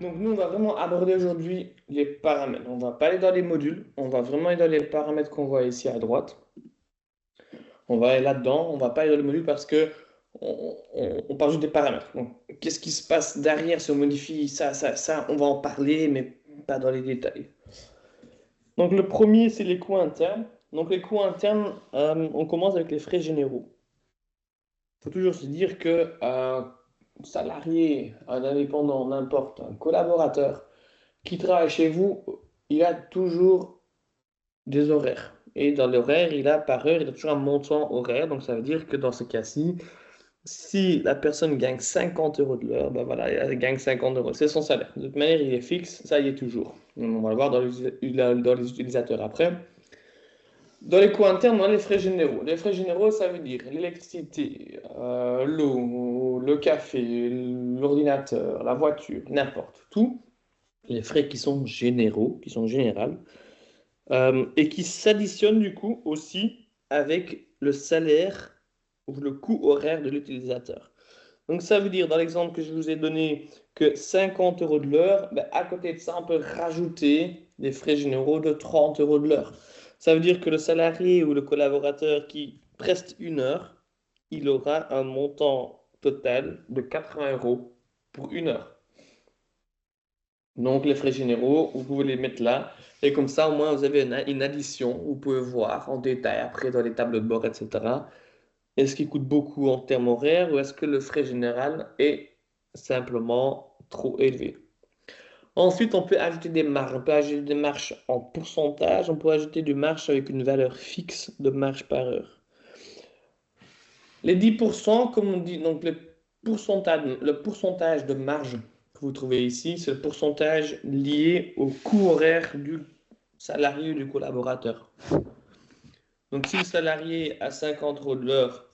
Donc nous, on va vraiment aborder aujourd'hui les paramètres. On va pas aller dans les modules, on va vraiment aller dans les paramètres qu'on voit ici à droite. On va aller là-dedans, on va pas aller dans les modules parce que on parle juste des paramètres. Donc, qu'est-ce qui se passe derrière si on modifie ça, on va en parler, mais pas dans les détails. Donc le premier, c'est les coûts internes. Donc les coûts internes, on commence avec les frais généraux. Il faut toujours se dire que salarié, un indépendant, n'importe, un collaborateur, qui travaille chez vous, il a toujours des horaires. Et dans l'horaire, il a par heure, il a toujours un montant horaire. Donc ça veut dire que dans ce cas-ci, si la personne gagne 50 euros de l'heure, ben voilà, elle gagne 50 euros. C'est son salaire. De toute manière, il est fixe, ça y est toujours. On va le voir dans les utilisateurs après. Dans les coûts internes, on a les frais généraux. Les frais généraux, ça veut dire l'électricité, l'eau, le café, l'ordinateur, la voiture, n'importe, tout. Les frais qui sont généraux, qui sont généraux, et qui s'additionnent du coup aussi avec le salaire ou le coût horaire de l'utilisateur. Donc ça veut dire, dans l'exemple que je vous ai donné, que 50 euros de l'heure, ben, à côté de ça, on peut rajouter des frais généraux de 30 euros de l'heure. Ça veut dire que le salarié ou le collaborateur qui preste une heure, il aura un montant total de 80 euros pour une heure. Donc, les frais généraux, vous pouvez les mettre là. Et comme ça, au moins, vous avez une addition. Vous pouvez voir en détail après dans les tableaux de bord, etc. Est-ce qu'il coûte beaucoup en termes horaires ou est-ce que le frais général est simplement trop élevé? Ensuite, on peut ajouter des marges. On peut ajouter des marges en pourcentage. On peut ajouter des marges avec une valeur fixe de marge par heure. Les 10%, comme on dit, donc le pourcentage de marge que vous trouvez ici, c'est le pourcentage lié au coût horaire du salarié ou du collaborateur. Donc, si le salarié a 50 euros de l'heure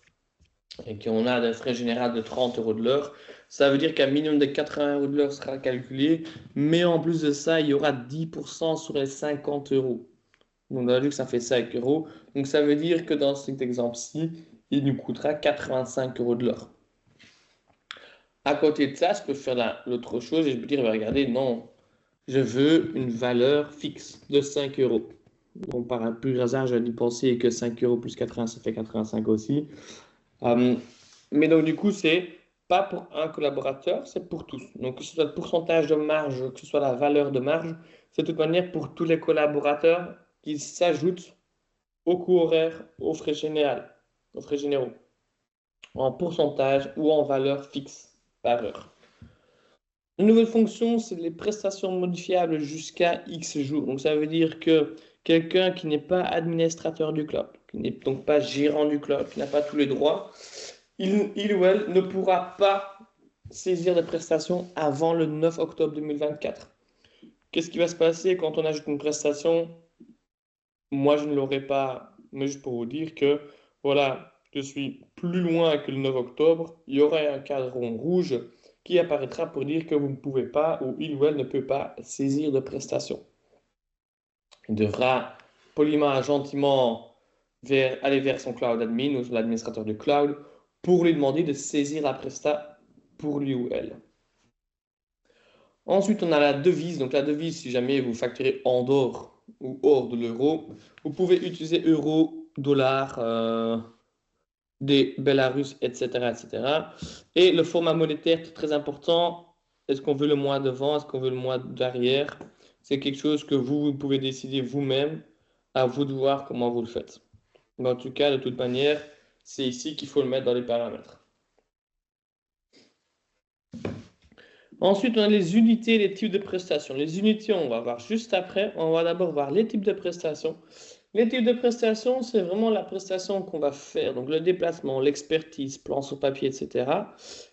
et qu'on a un frais général de 30 euros de l'heure, ça veut dire qu'un minimum de 80 euros de l'heure sera calculé, mais en plus de ça, il y aura 10% sur les 50 euros. Donc, on a vu que ça fait 5 euros. Donc, ça veut dire que dans cet exemple-ci, il nous coûtera 85 euros de l'heure. À côté de ça, je peux faire l'autre chose et je peux dire, bah, regardez, non, je veux une valeur fixe de 5 euros. Bon, par un pur hasard, j'ai dû penser que 5 euros plus 80, ça fait 85 aussi. Euh, mais donc, du coup, c'est pas pour un collaborateur, c'est pour tous. Donc, que ce soit le pourcentage de marge, que ce soit la valeur de marge, c'est de toute manière pour tous les collaborateurs qui s'ajoutent au coût horaire, aux frais généraux, en pourcentage ou en valeur fixe par heure. Une nouvelle fonction, c'est les prestations modifiables jusqu'à X jours. Donc, ça veut dire que quelqu'un qui n'est pas administrateur du cloud, qui n'est donc pas gérant du cloud, qui n'a pas tous les droits, il ou elle ne pourra pas saisir des prestations avant le 9 octobre 2024. Qu'est-ce qui va se passer quand on ajoute une prestation? Moi, je ne l'aurai pas, mais juste pour vous dire que, voilà, je suis plus loin que le 9 octobre, il y aura un cadran rouge qui apparaîtra pour dire que vous ne pouvez pas ou il ou elle ne peut pas saisir de prestations. Il devra poliment et gentiment aller vers son cloud admin ou l'administrateur du cloud pour lui demander de saisir la presta pour lui ou elle. Ensuite, on a la devise. Donc la devise, si jamais vous facturez en dehors ou hors de l'euro, vous pouvez utiliser euro, dollar, des Belarus, etc., etc. Et le format monétaire, très important. Est-ce qu'on veut le mois devant? Est-ce qu'on veut le mois derrière? C'est quelque chose que vous pouvez décider vous-même. À vous de voir comment vous le faites. Mais en tout cas, de toute manière, c'est ici qu'il faut le mettre dans les paramètres. Ensuite, on a les unités et les types de prestations. Les unités, on va voir juste après. On va d'abord voir les types de prestations. Les types de prestations, c'est vraiment la prestation qu'on va faire. Donc, le déplacement, l'expertise, plan sur papier, etc.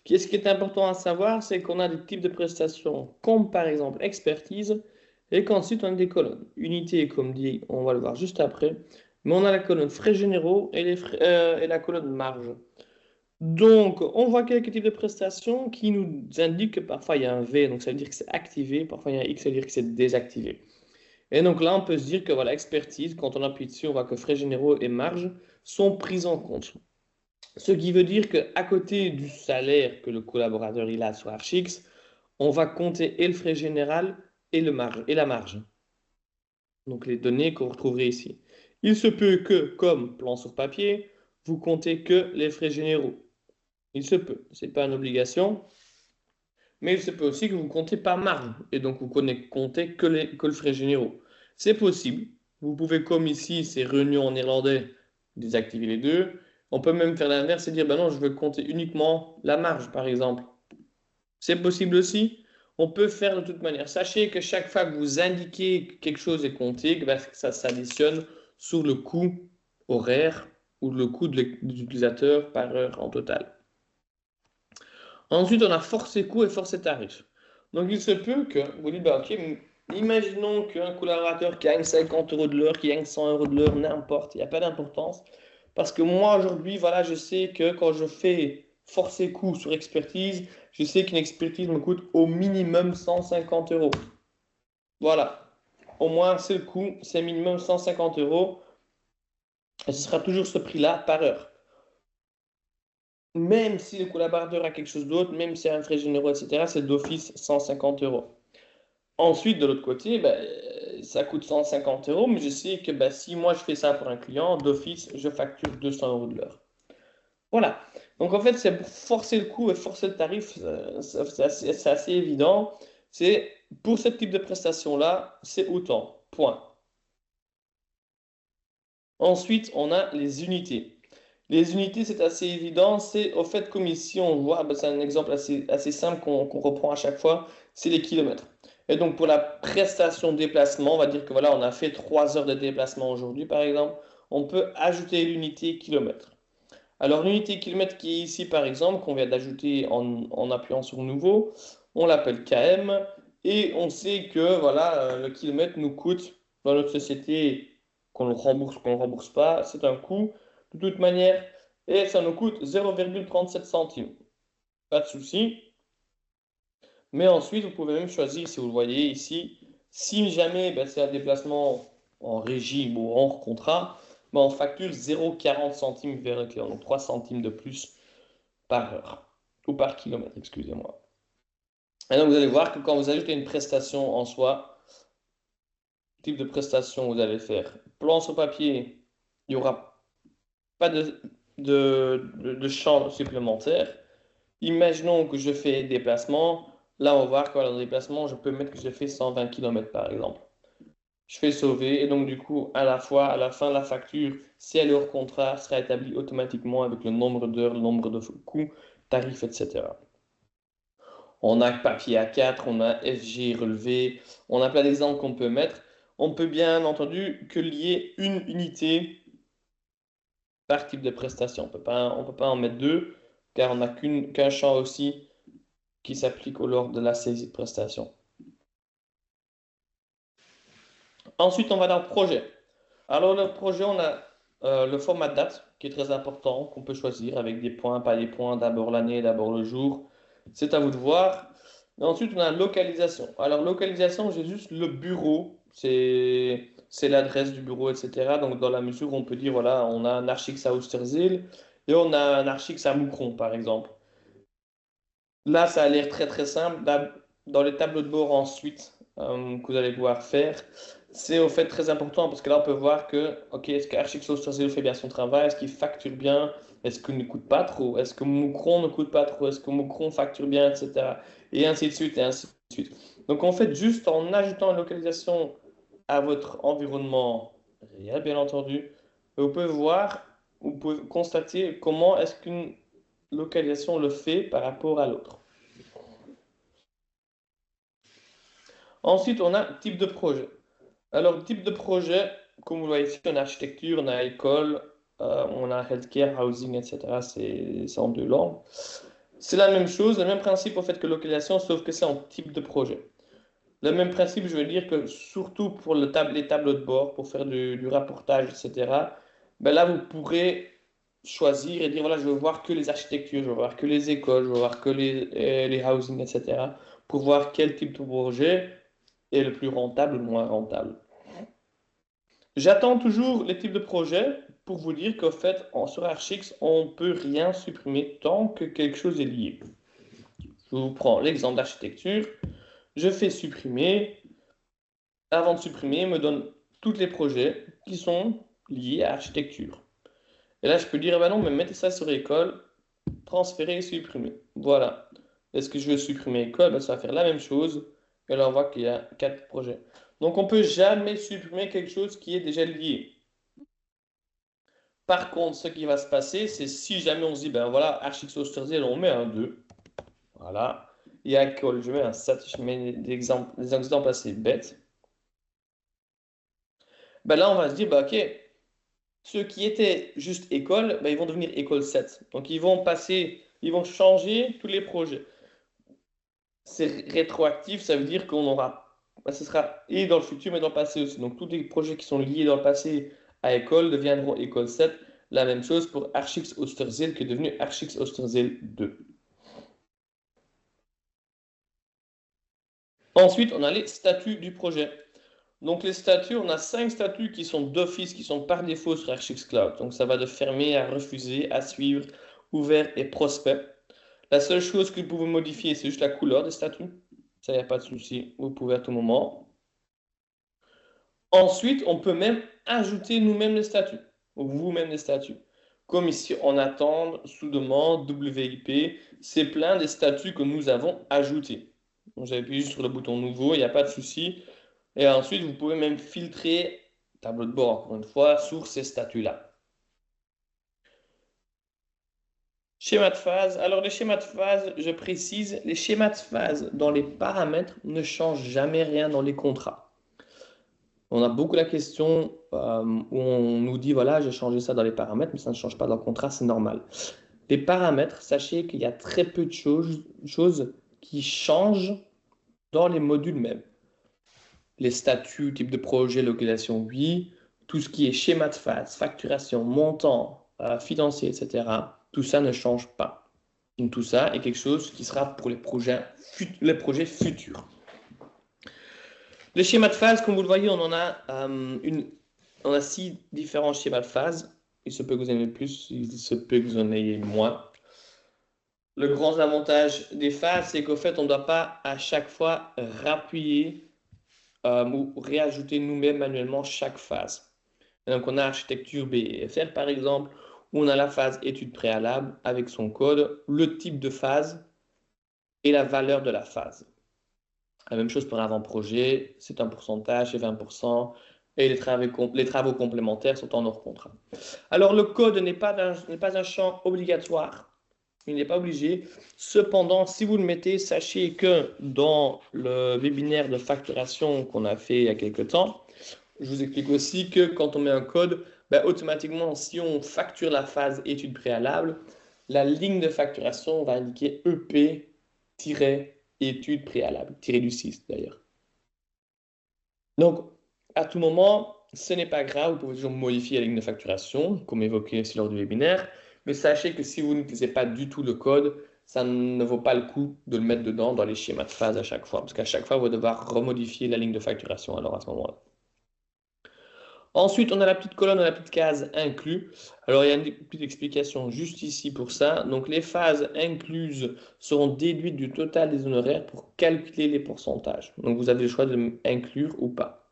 Ce qui est important à savoir, c'est qu'on a des types de prestations comme par exemple expertise et qu'ensuite on a des colonnes. Unité, comme dit, on va le voir juste après. Mais on a la colonne frais généraux et la colonne marge. Donc, on voit quelques types de prestations qui nous indiquent que parfois il y a un V, donc ça veut dire que c'est activé, parfois il y a un X, ça veut dire que c'est désactivé. Et donc là, on peut se dire que voilà, expertise, quand on appuie dessus, on voit que frais généraux et marge sont pris en compte. Ce qui veut dire qu'à côté du salaire que le collaborateur il a sur Archix, on va compter et le frais général et la marge. Donc les données que vous retrouverez ici. Il se peut que, comme plan sur papier, vous comptez que les frais généraux. Il se peut, ce n'est pas une obligation, mais il se peut aussi que vous comptez par marge, et donc vous comptez que le frais généraux. C'est possible. Vous pouvez, comme ici, ces réunions en néerlandais, désactiver les deux. On peut même faire l'inverse et dire, ben non, je veux compter uniquement la marge, par exemple. C'est possible aussi. On peut faire de toute manière. Sachez que chaque fois que vous indiquez que quelque chose est compté, que ça s'additionne sur le coût horaire ou le coût de l'utilisateur par heure en total. Ensuite, on a force et coût et force et tarif. Donc, il se peut que vous dites, bah, ok, imaginons qu'un collaborateur qui gagne 50 euros de l'heure, qui gagne 100 euros de l'heure, n'importe, il n'y a pas d'importance. Parce que moi, aujourd'hui, voilà, je sais que quand je fais force et coût sur expertise, je sais qu'une expertise me coûte au minimum 150 euros. Voilà. Au moins, c'est le coût, c'est minimum 150 euros. Et ce sera toujours ce prix-là par heure. Même si le collaborateur a quelque chose d'autre, même s'il y a un frais généraux, etc., c'est d'office 150 euros. Ensuite, de l'autre côté, ça coûte 150 euros, mais je sais que si moi je fais ça pour un client, d'office, je facture 200 euros de l'heure. Voilà. Donc en fait, c'est pour forcer le coût et forcer le tarif, c'est assez évident. C'est pour ce type de prestation-là, c'est autant. Point. Ensuite, on a les unités. Les unités, c'est assez évident. C'est au fait, comme ici, on voit, c'est un exemple assez simple qu'on reprend à chaque fois, c'est les kilomètres. Et donc, pour la prestation de déplacement, on va dire que voilà, on a fait 3 heures de déplacement aujourd'hui, par exemple, on peut ajouter l'unité kilomètre. Alors, l'unité kilomètre qui est ici, par exemple, qu'on vient d'ajouter en appuyant sur nouveau, on l'appelle km. Et on sait que voilà, le kilomètre nous coûte dans notre société, qu'on ne rembourse pas, c'est un coût de toute manière. Et ça nous coûte 0,37 centimes. Pas de souci. Mais ensuite, vous pouvez même choisir, si vous le voyez ici, si jamais c'est un déplacement en régie ou hors contrat, on facture 0,40 centimes vers le client, donc 3 centimes de plus par heure, ou par kilomètre, excusez-moi. Et donc vous allez voir que quand vous ajoutez une prestation en soi, type de prestation vous allez faire plan sur papier, il n'y aura pas de champ supplémentaire. Imaginons que je fais déplacement. Là, on va voir que dans le déplacement, je peux mettre que je fais 120 km par exemple. Je fais sauver et donc du coup, à la fois, à la fin, la facture, si elle est hors contrat, sera établie automatiquement avec le nombre d'heures, le nombre de coûts, tarifs, etc. On a papier A4, on a FG relevé, on a plein d'exemples qu'on peut mettre. On peut bien entendu que lier une unité par type de prestation. On peut pas en mettre deux, car on n'a qu'un champ aussi qui s'applique lors de la saisie de prestation. Ensuite, on va dans le projet. Alors, le projet, on a le format de date qui est très important, qu'on peut choisir avec des points, pas des points, d'abord l'année, d'abord le jour. C'est à vous de voir. Et ensuite, on a localisation. Alors, localisation, j'ai juste le bureau, c'est l'adresse du bureau, etc. Donc, dans la mesure où on peut dire, voilà, on a un Archix à Oosterzeele et on a un Archix à Moucron, par exemple. Là, ça a l'air très très simple. Dans les tableaux de bord ensuite que vous allez pouvoir faire, c'est au fait très important parce que là, on peut voir que, ok, est-ce que Archiclo fait bien son travail? Est-ce qu'il facture bien? Est-ce qu'il ne coûte pas trop? Est-ce que Moucron ne coûte pas trop? Est-ce que Moucron facture bien, etc. Et ainsi de suite, et ainsi de suite. Donc, en fait, juste en ajoutant une localisation à votre environnement réel, bien entendu, vous pouvez voir, vous pouvez constater comment est-ce qu'une localisation le fait par rapport à l'autre. Ensuite, on a type de projet. Alors, type de projet, comme vous le voyez ici, on a architecture, on a école, on a healthcare, housing, etc. C'est en deux langues. C'est la même chose, le même principe au fait que localisation, sauf que c'est en type de projet. Le même principe, je veux dire que surtout pour les tableaux de bord, pour faire du rapportage, etc., là, vous pourrez choisir et dire, voilà, je veux voir que les architectures, je veux voir que les écoles, je veux voir que les housing, etc., pour voir quel type de projet est le plus rentable ou le moins rentable. J'attends toujours les types de projets pour vous dire qu'au fait, sur Archix, on ne peut rien supprimer tant que quelque chose est lié. Je vous prends l'exemple d'architecture. Je fais supprimer. Avant de supprimer, il me donne tous les projets qui sont liés à architecture. Et là, je peux dire, eh ben non, mais mettez ça sur école, transférer et supprimer. Voilà. Est-ce que je veux supprimer école? Ben, ça va faire la même chose. Et là, on voit qu'il y a 4 projets. Donc, on peut jamais supprimer quelque chose qui est déjà lié. Par contre, ce qui va se passer, c'est si jamais on se dit, ben voilà, Archix Osterzel, on met un 2. Voilà. Et à école, je mets un 7. Je mets des exemples assez bêtes. Ben là, on va se dire, ben ok, ceux qui étaient juste école, ben, ils vont devenir école 7. Donc, ils vont changer tous les projets. C'est rétroactif, ça veut dire qu'on aura, ben, ce sera et dans le futur, mais dans le passé aussi. Donc, tous les projets qui sont liés dans le passé à école deviendront école 7. La même chose pour Archix Osterzel, qui est devenu Archix Osterzel 2. Ensuite, on a les statuts du projet. Donc, les statuts, on a 5 statuts qui sont d'office, qui sont par défaut sur Archix Cloud. Donc, ça va de fermer à refuser, à suivre, ouvert et prospect. La seule chose que vous pouvez modifier, c'est juste la couleur des statuts. Ça, il n'y a pas de souci. Vous pouvez à tout moment. Ensuite, on peut même ajouter nous-mêmes les statuts. Ou vous-même les statuts. Comme ici, en attente, sous-demande, WIP. C'est plein des statuts que nous avons ajoutés. Donc, j'appuie juste sur le bouton nouveau, il n'y a pas de souci. Et ensuite, vous pouvez même filtrer, tableau de bord encore une fois, sur ces statuts-là. Schéma de phase. Alors, les schémas de phase, je précise, les schémas de phase dans les paramètres ne changent jamais rien dans les contrats. On a beaucoup la question où on nous dit, voilà, j'ai changé ça dans les paramètres, mais ça ne change pas dans le contrat, c'est normal. Les paramètres, sachez qu'il y a très peu de choses qui changent dans les modules même. Les statuts, type de projet, localisation, oui. Tout ce qui est schéma de phase, facturation, montant, financier, etc., tout ça ne change pas. Donc, tout ça est quelque chose qui sera pour les projets futurs. Les schémas de phase, comme vous le voyez, on a 6 différents schémas de phase. Il se peut que vous en ayez plus, il se peut que vous en ayez moins. Le grand avantage des phases, c'est qu'au fait, on ne doit pas à chaque fois rappuyer ou réajouter nous-mêmes manuellement chaque phase. Et donc, on a architecture B et FR, par exemple, où on a la phase étude préalable avec son code, le type de phase et la valeur de la phase. La même chose pour l'avant-projet, c'est un pourcentage, c'est 20%, et les travaux complémentaires sont en hors contrat. Alors, le code n'est pas un champ obligatoire, il n'est pas obligé. Cependant, si vous le mettez, sachez que dans le webinaire de facturation qu'on a fait il y a quelques temps, je vous explique aussi que quand on met un code, ben, automatiquement, si on facture la phase étude préalable, la ligne de facturation va indiquer EP-étude préalable, tiré du 6 d'ailleurs. Donc, à tout moment, ce n'est pas grave, vous pouvez toujours modifier la ligne de facturation, comme évoqué aussi lors du webinaire, mais sachez que si vous n'utilisez pas du tout le code, ça ne vaut pas le coup de le mettre dedans dans les schémas de phase à chaque fois, parce qu'à chaque fois, vous allez devoir remodifier la ligne de facturation alors à ce moment-là. Ensuite, on a la petite colonne, on a la petite case inclus. Alors, il y a une petite explication juste ici pour ça. Donc, les phases incluses seront déduites du total des honoraires pour calculer les pourcentages. Donc, vous avez le choix de inclure ou pas.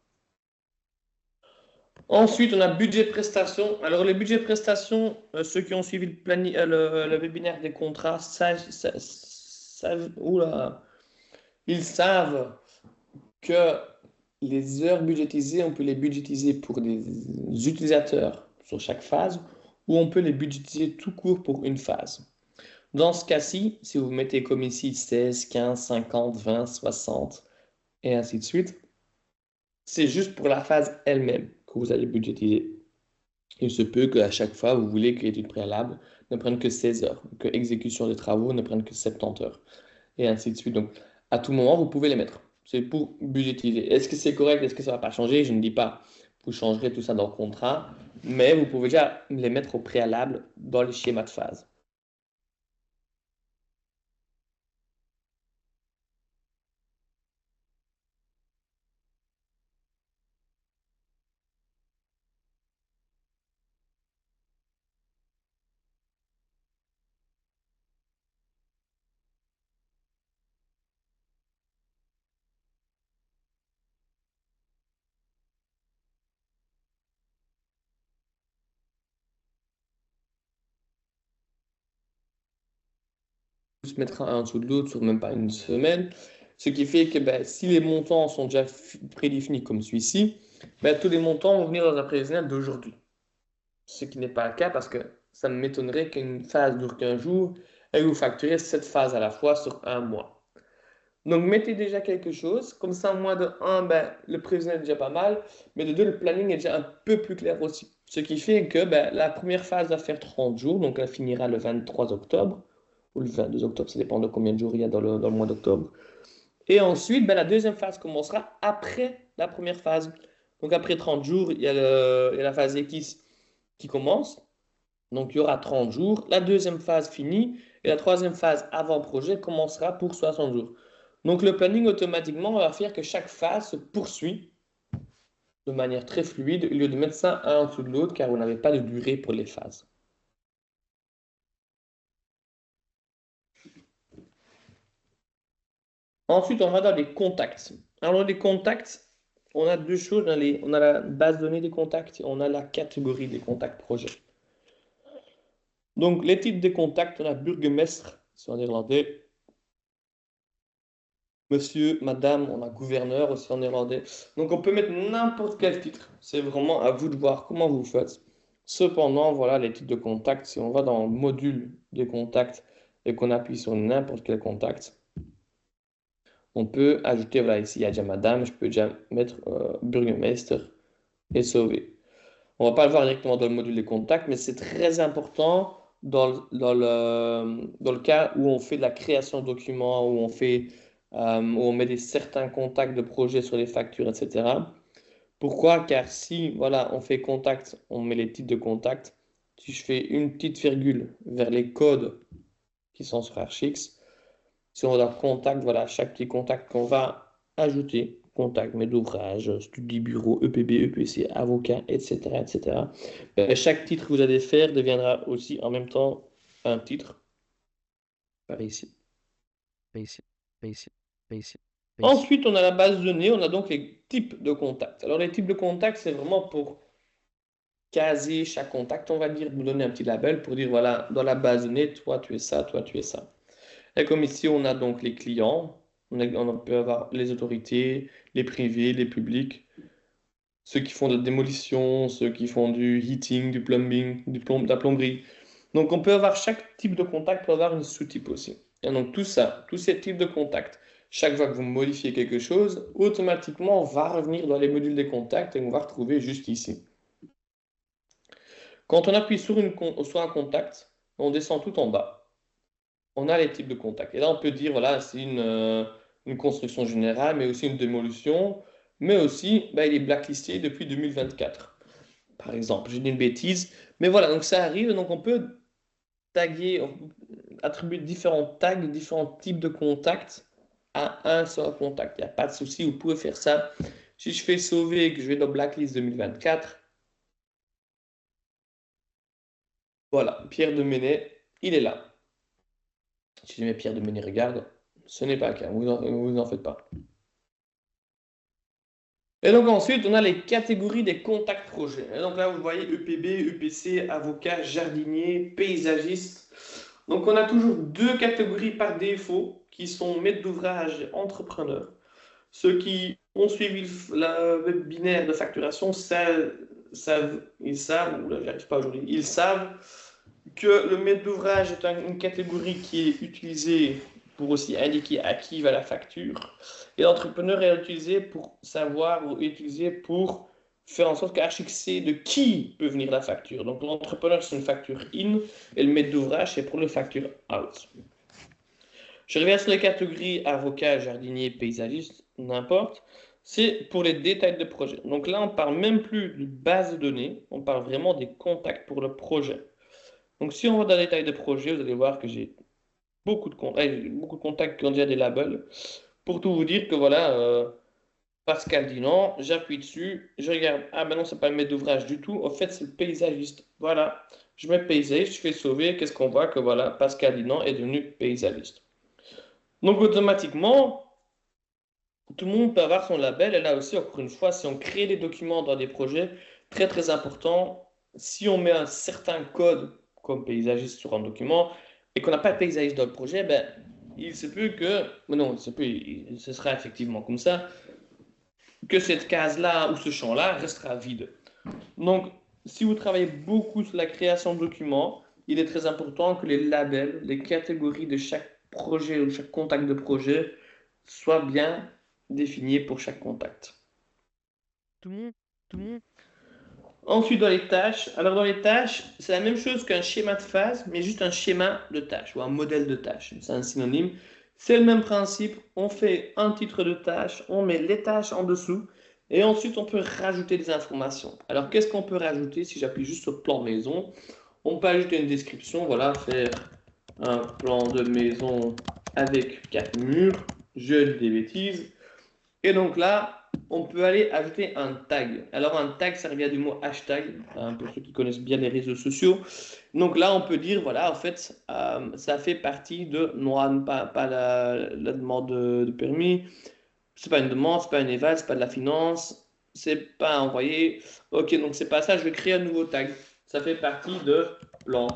Ensuite, on a budget de prestation. Alors, les budgets de prestation, ceux qui ont suivi le webinaire des contrats, oula, ils savent que les heures budgétisées, on peut les budgétiser pour des utilisateurs sur chaque phase ou on peut les budgétiser tout court pour une phase. Dans ce cas-ci, si vous mettez comme ici 16, 15, 50, 20, 60 et ainsi de suite, c'est juste pour la phase elle-même que vous allez budgétiser. Il se peut qu'à chaque fois, vous voulez que l'étude préalable ne prenne que 16 heures, que exécution des travaux ne prenne que 70 heures, et ainsi de suite. Donc, à tout moment, vous pouvez les mettre. C'est pour budgétiser. Est-ce que c'est correct? Est-ce que ça ne va pas changer? Je ne dis pas. Vous changerez tout ça dans le contrat, mais vous pouvez déjà les mettre au préalable dans les schémas de phase. mettre un en dessous de l'autre sur même pas une semaine. Ce qui fait que ben, si les montants sont déjà prédéfinis comme celui-ci, ben, tous les montants vont venir dans un prévisionnel d'aujourd'hui. Ce qui n'est pas le cas parce que ça m'étonnerait qu'une phase dure qu'un jour et vous facturez cette phase à la fois sur un mois. Donc, mettez déjà quelque chose. Comme ça, au moins de un, ben, le prévisionnel est déjà pas mal. Mais de deux, le planning est déjà un peu plus clair aussi. Ce qui fait que ben, la première phase va faire 30 jours. Donc, elle finira le 23 octobre. Ou le 22 octobre, ça dépend de combien de jours il y a dans le mois d'octobre. Et ensuite, ben, la deuxième phase commencera après la première phase. Donc, après 30 jours, il y a la phase X qui commence. Donc, il y aura 30 jours. La deuxième phase finie et la troisième phase avant-projet commencera pour 60 jours. Donc, le planning automatiquement va faire que chaque phase se poursuit de manière très fluide au lieu de mettre ça un en dessous de l'autre car vous n'avez pas de durée pour les phases. Ensuite, on va dans les contacts. Alors, les contacts, on a deux choses. On a la base de données des contacts et on a la catégorie des contacts projets. Donc, les types de contacts, on a burgomestre, c'est en néerlandais. Monsieur, madame, on a gouverneur aussi en néerlandais. Donc, on peut mettre n'importe quel titre. C'est vraiment à vous de voir comment vous faites. Cependant, voilà les titres de contacts. Si on va dans le module des contacts et qu'on appuie sur n'importe quel contact, on peut ajouter, voilà, ici, il y a déjà madame, je peux déjà mettre burgomestre et sauver. On va pas le voir directement dans le module des contacts, mais c'est très important dans le cas où on fait de la création de documents, où on met certains contacts de projets sur les factures, etc. Pourquoi? Car si, voilà, on fait contact, on met les titres de contact. Si je fais une petite virgule vers les codes qui sont sur Archix, si on a contact, voilà, chaque petit contact qu'on va ajouter, contact, maître d'ouvrage, studie bureau, EPB, EPC, avocat, etc., etc. Chaque titre que vous allez faire deviendra aussi en même temps un titre, par ici. Par ici, par ici, par ici, par ici. Ensuite, on a la base de données, on a donc les types de contacts. Alors, les types de contacts, c'est vraiment pour caser chaque contact, on va dire, vous donner un petit label pour dire, voilà, dans la base de données, toi, tu es ça, toi, tu es ça. Et comme ici, on a donc les clients, on peut avoir les autorités, les privés, les publics, ceux qui font de la démolition, ceux qui font du heating, du plumbing, de la plomberie. Donc, on peut avoir chaque type de contact peut avoir une sous-type aussi. Et donc, tout ça, tous ces types de contacts, chaque fois que vous modifiez quelque chose, automatiquement, on va revenir dans les modules des contacts et on va retrouver juste ici. Quand on appuie sur un contact, on descend tout en bas. On a les types de contacts. Et là, on peut dire, voilà, c'est une construction générale, mais aussi une démolition, mais aussi, bah, il est blacklisté depuis 2024. Par exemple, j'ai dit une bêtise, mais voilà, donc ça arrive, donc on peut taguer, attribuer différents tags, différents types de contacts à un seul contact. Il n'y a pas de souci, vous pouvez faire ça. Si je fais sauver et que je vais dans Blacklist 2024, voilà, Pierre de Menet, il est là. Si jamais Pierre de Menet regarde, ce n'est pas le cas, vous en faites pas. Et donc ensuite, on a les catégories des contacts projets. Et donc là, vous voyez EPB, EPC, avocat, jardinier, paysagiste. Donc on a toujours deux catégories par défaut qui sont maîtres d'ouvrage et entrepreneurs. Ceux qui ont suivi le webinaire de facturation ils savent, oula, j'arrive pas aujourd'hui, ils savent que le maître d'ouvrage est une catégorie qui est utilisée pour aussi indiquer à qui va la facture. Et l'entrepreneur est utilisé pour savoir ou utilisé pour faire en sorte qu'Archix sait de qui peut venir la facture. Donc l'entrepreneur, c'est une facture in et le maître d'ouvrage, c'est pour le facture out. Je reviens sur les catégories avocat, jardinier, paysagiste, n'importe. C'est pour les détails de projet. Donc là, on parle même plus de base de données, on parle vraiment des contacts pour le projet. Donc, si on va dans les détails de projet, vous allez voir que j'ai beaucoup de contacts qui ont déjà des labels. Pour tout vous dire que voilà, Pascal dit non, j'appuie dessus, je regarde, ah ben non, c'est pas le maître d'ouvrage du tout, en fait, c'est le paysagiste. Voilà, je mets paysagiste, je fais sauver, qu'est-ce qu'on voit? Que voilà, Pascal dit non est devenu paysagiste. Donc, automatiquement, tout le monde peut avoir son label. Et là aussi, encore une fois, si on crée des documents dans des projets, très très important, si on met un certain code comme paysagiste sur un document, et qu'on n'a pas de paysagiste dans le projet, ben, il se peut que, non, il se peut, ce sera effectivement comme ça, que cette case-là ou ce champ-là restera vide. Donc, si vous travaillez beaucoup sur la création de documents, il est très important que les labels, les catégories de chaque projet ou chaque contact de projet soient bien définis pour chaque contact. Tout le monde, tout le monde. Ensuite, dans les tâches, alors dans les tâches, c'est la même chose qu'un schéma de phase, mais juste un schéma de tâche ou un modèle de tâche. C'est un synonyme. C'est le même principe. On fait un titre de tâche, on met les tâches en dessous, et ensuite on peut rajouter des informations. Alors, qu'est-ce qu'on peut rajouter si j'appuie juste sur plan maison? On peut ajouter une description, voilà, faire un plan de maison avec 4 murs, je dis des bêtises. Et donc là, on peut aller ajouter un tag. Alors un tag, ça revient du mot hashtag, hein, pour ceux qui connaissent bien les réseaux sociaux. Donc là, on peut dire, voilà, en fait, ça fait partie de, non, pas la demande de permis, c'est pas une demande, c'est pas une éval, c'est pas de la finance, c'est pas envoyé. Ok, donc c'est pas ça, je vais créer un nouveau tag. Ça fait partie de plan.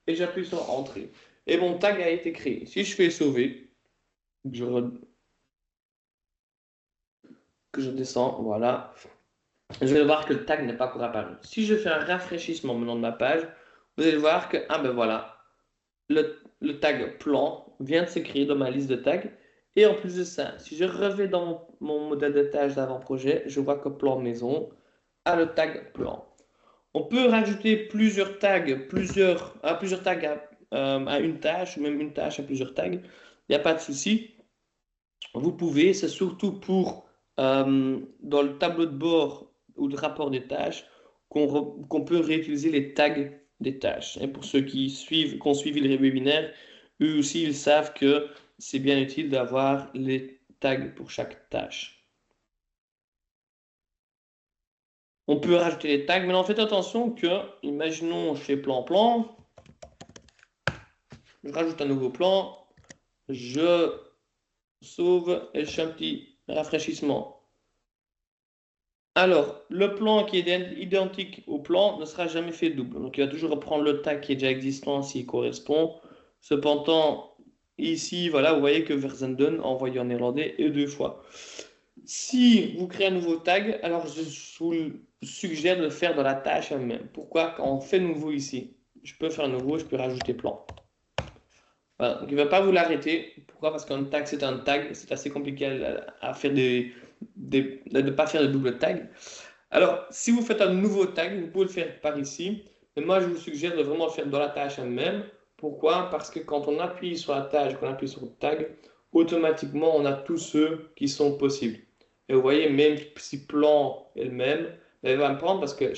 Et j'appuie sur Entrée. Et mon tag a été créé. Si je fais sauver, je que je descends, voilà. Je vais voir que le tag n'est pas encore apparu. Si je fais un rafraîchissement maintenant de ma page, vous allez voir que, ah ben voilà, le tag plan vient de se créer dans ma liste de tags. Et en plus de ça, si je reviens dans mon modèle de tâche d'avant-projet, je vois que plan maison a le tag plan. On peut rajouter plusieurs tags, plusieurs tags à une tâche, ou même une tâche à plusieurs tags. Il n'y a pas de souci. Vous pouvez, c'est surtout pour dans le tableau de bord ou de rapport des tâches qu'on peut réutiliser les tags des tâches. Et pour ceux qui ont suivi le webinaire, eux aussi, ils savent que c'est bien utile d'avoir les tags pour chaque tâche. On peut rajouter les tags, mais en faites attention que, imaginons, je fais plan-plan, je rajoute un nouveau plan, je sauve et je fais un petit rafraîchissement. Alors, le plan qui est identique au plan ne sera jamais fait double. Donc, il va toujours reprendre le tag qui est déjà existant s'il correspond. Cependant, ici, voilà, vous voyez que Verzenden envoyé en néerlandais et 2 fois. Si vous créez un nouveau tag, alors je vous suggère de le faire dans la tâche elle-même. Pourquoi? Quand on fait nouveau ici, je peux faire nouveau, je peux rajouter plan. Voilà, donc il ne va pas vous l'arrêter. Pourquoi? Parce qu'un tag, c'est un tag. C'est assez compliqué à faire de ne pas faire de double tag. Alors, si vous faites un nouveau tag, vous pouvez le faire par ici. Mais moi, je vous suggère de vraiment le faire dans la tâche elle-même. Pourquoi? Parce que quand on appuie sur la tâche, qu'on appuie sur le tag, automatiquement, on a tous ceux qui sont possibles. Et vous voyez, même si plan est le même, elle va me prendre parce que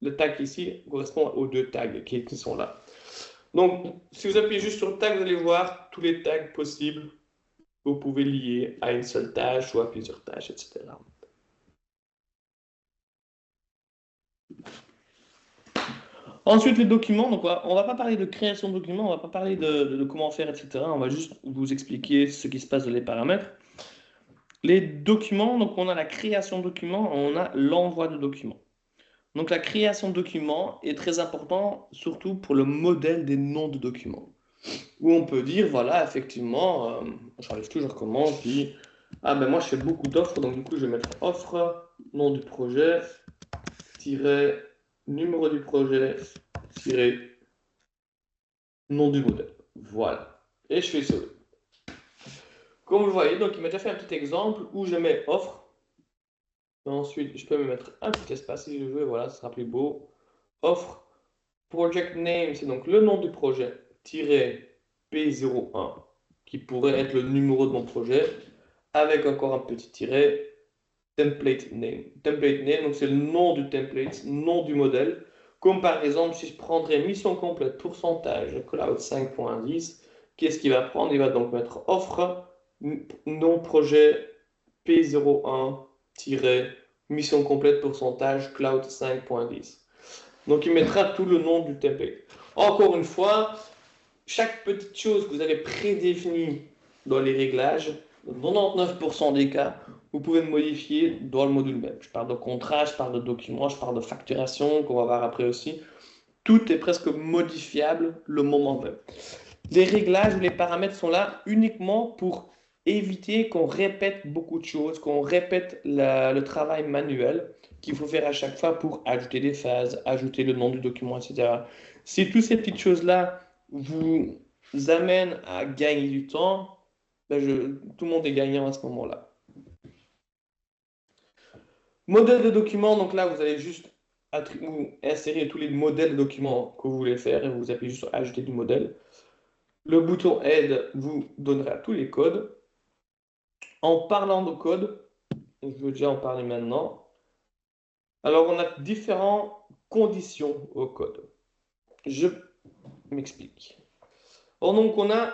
le tag ici correspond aux 2 tags qui sont là. Donc, si vous appuyez juste sur le tag, vous allez voir tous les tags possibles que vous pouvez lier à une seule tâche ou à plusieurs tâches, etc. Ensuite, les documents. Donc, on va pas parler de création de documents, on va pas parler de comment faire, etc. On va juste vous expliquer ce qui se passe dans les paramètres. Les documents, donc on a la création de documents, on a l'envoi de documents. Donc, la création de documents est très important, surtout pour le modèle des noms de documents. Où on peut dire, voilà, effectivement, j'enlève tout, je recommence, je dis, ah ben moi je fais beaucoup d'offres, donc du coup je vais mettre offre, nom du projet, tiret, numéro du projet, tiret, nom du modèle. Voilà. Et je fais ça. Comme vous le voyez, donc il m'a déjà fait un petit exemple où je mets offre. Ensuite, je peux me mettre un petit espace si je veux, voilà, ce sera plus beau. Offre, project name, c'est donc le nom du projet, tiret P01, qui pourrait être le numéro de mon projet, avec encore un petit tiret, template name. Template name, donc c'est le nom du template, nom du modèle. Comme par exemple, si je prendrais mission complète, pourcentage, cloud 5.10, qu'est-ce qu'il va prendre? Il va donc mettre offre, nom projet P01, mission complète, pourcentage, cloud 5.10. Donc il mettra tout le nom du template. Encore une fois, chaque petite chose que vous avez prédéfinie dans les réglages, dans 99% des cas, vous pouvez le modifier dans le module même. Je parle de contrat, je parle de document, je parle de facturation, qu'on va voir après aussi. tout est presque modifiable le moment même. Les réglages ou les paramètres sont là uniquement pour éviter qu'on répète beaucoup de choses, qu'on répète le travail manuel qu'il faut faire à chaque fois pour ajouter des phases, ajouter le nom du document, etc. Si toutes ces petites choses-là vous amènent à gagner du temps, ben tout le monde est gagnant à ce moment-là. Modèle de document, donc là, vous allez juste insérer tous les modèles de documents que vous voulez faire et vous appuyez juste sur ajouter du modèle. Le bouton aide vous donnera tous les codes. En parlant de code, je veux déjà en parler maintenant. Alors, on a différentes conditions au code. Je m'explique. Or, donc, on a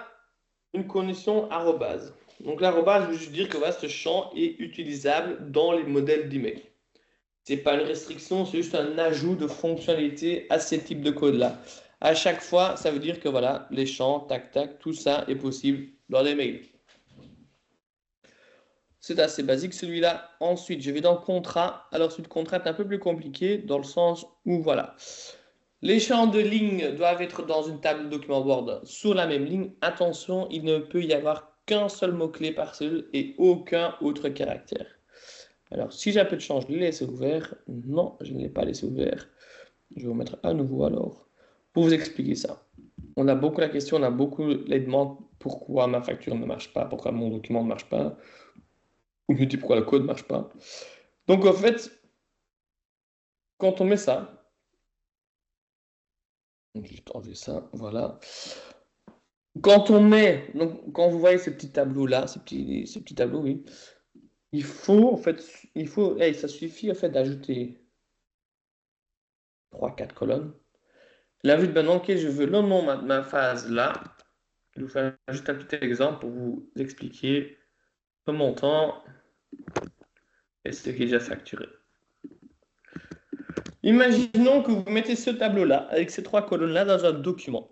une condition arrobase. Donc, l'arrobase veut juste dire que ce champ est utilisable dans les modèles d'email. Ce n'est pas une restriction, c'est juste un ajout de fonctionnalité à ces types de codes-là. À chaque fois, ça veut dire que voilà, les champs, tac, tac, tout ça est possible dans les mails. C'est assez basique celui-là. Ensuite, je vais dans contrat. Alors, ce contrat est un peu plus compliqué dans le sens où, voilà, les champs de ligne doivent être dans une table de document Word sur la même ligne. Attention, il ne peut y avoir qu'un seul mot-clé par cellule et aucun autre caractère. Alors, si j'ai un peu de chance, je l'ai laissé ouvert. Non, je ne l'ai pas laissé ouvert. Je vais vous mettre à nouveau alors pour vous expliquer ça. On a beaucoup la question, on a beaucoup les demandes pourquoi ma facture ne marche pas, pourquoi mon document ne marche pas, ou je me dis pourquoi le code ne marche pas. Donc en fait, quand on met ça, je vais juste enlever ça, voilà. Quand on met, donc quand vous voyez ces petits tableaux-là, ces petits tableaux, oui, il faut en fait, ça suffit en fait d'ajouter 3-4 colonnes. Là, vu de maintenant, ok, je veux le nom de ma phase là. Je vais vous faire juste un petit exemple pour vous expliquer le montant et ce qui est déjà facturé. Imaginons que vous mettez ce tableau-là, avec ces 3 colonnes-là, dans un document.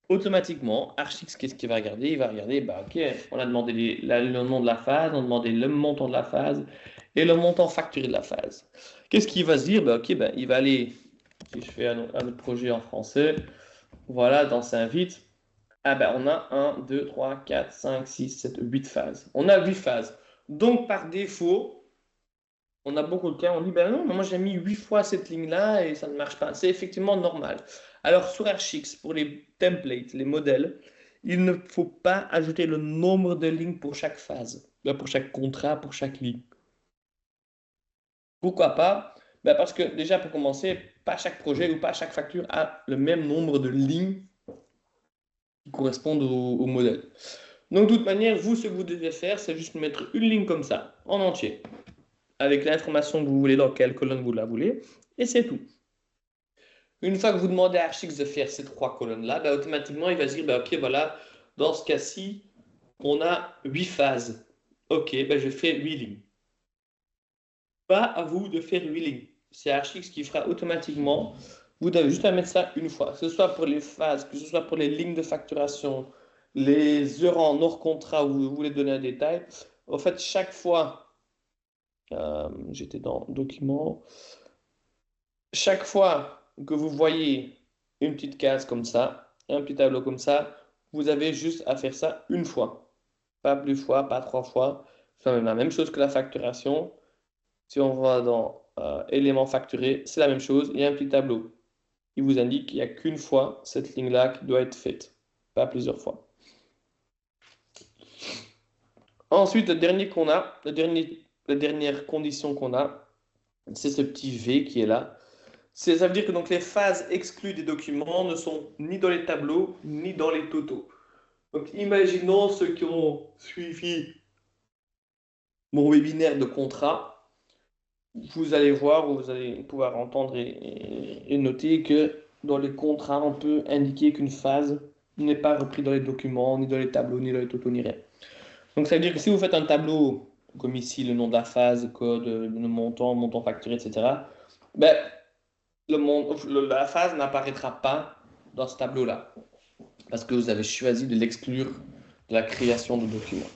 Automatiquement, Archix, qu'est-ce qu'il va regarder? Il va regarder, bah, ok, on a demandé le nom de la phase, on a demandé le montant de la phase et le montant facturé de la phase. Qu'est-ce qu'il va se dire? Bah, ok, bah, il va aller, si je fais un autre projet en français, voilà, dans Saint-Vite, ah ben, on a 1, 2, 3, 4, 5, 6, 7, 8 phases. On a 8 phases. Donc, par défaut, on a beaucoup de cas, on dit, ben non, mais moi j'ai mis 8 fois cette ligne-là et ça ne marche pas. C'est effectivement normal. Alors sur Archix, pour les templates, les modèles, il ne faut pas ajouter le nombre de lignes pour chaque phase, pour chaque contrat, pour chaque ligne. Pourquoi pas? Ben parce que déjà pour commencer, pas chaque projet ou pas chaque facture a le même nombre de lignes qui correspondent au modèle. Donc de toute manière, vous, ce que vous devez faire, c'est juste mettre une ligne comme ça, en entier, avec l'information que vous voulez, dans quelle colonne vous la voulez, et c'est tout. Une fois que vous demandez à Archix de faire ces 3 colonnes-là, bah, automatiquement, il va se dire, bah, ok, voilà, dans ce cas-ci, on a 8 phases. Ok, bah, je fais 8 lignes. Pas à vous de faire 8 lignes. C'est Archix qui fera automatiquement. Vous devez juste à mettre ça une fois, que ce soit pour les phases, que ce soit pour les lignes de facturation, les heures en hors contrat où vous voulez donner un détail. En fait, chaque fois, j'étais dans document, chaque fois que vous voyez une petite case comme ça, un petit tableau comme ça, vous avez juste à faire ça une fois. Pas plus fois, pas 3 fois. C'est la même chose que la facturation. Si on va dans éléments facturés, c'est la même chose. Il y a un petit tableau. Il vous indique qu'il n'y a qu'une fois cette ligne-là qui doit être faite, pas plusieurs fois. Ensuite, le dernier qu'on a, la dernière condition qu'on a, c'est ce petit V qui est là. Ça veut dire que donc les phases exclues des documents ne sont ni dans les tableaux, ni dans les totaux. Donc imaginons ceux qui ont suivi mon webinaire de contrat, vous allez voir, ou vous allez pouvoir entendre et noter que dans les contrats, on peut indiquer qu'une phase n'est pas reprise dans les documents, ni dans les tableaux, ni dans les totaux, ni rien. Donc ça veut dire que si vous faites un tableau, comme ici, le nom de la phase, code, le montant facturé, etc., ben, la phase n'apparaîtra pas dans ce tableau-là, parce que vous avez choisi de l'exclure de la création de documents.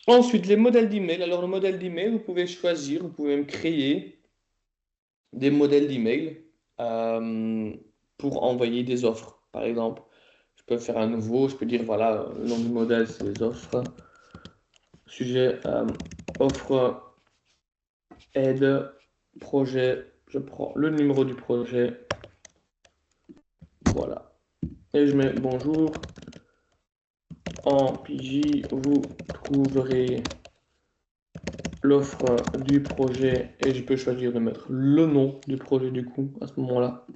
Ensuite, les modèles d'email. Alors, le modèle d'email, vous pouvez choisir, vous pouvez même créer des modèles d'email euh, pour envoyer des offres. Par exemple, je peux faire un nouveau, je peux dire, voilà, le nom du modèle, c'est les offres. Sujet, offre, aide, projet. Je prends le numéro du projet. Voilà. Et je mets bonjour. En PJ, vous trouverez l'offre du projet et je peux choisir de mettre le nom du projet du coup à ce moment-là.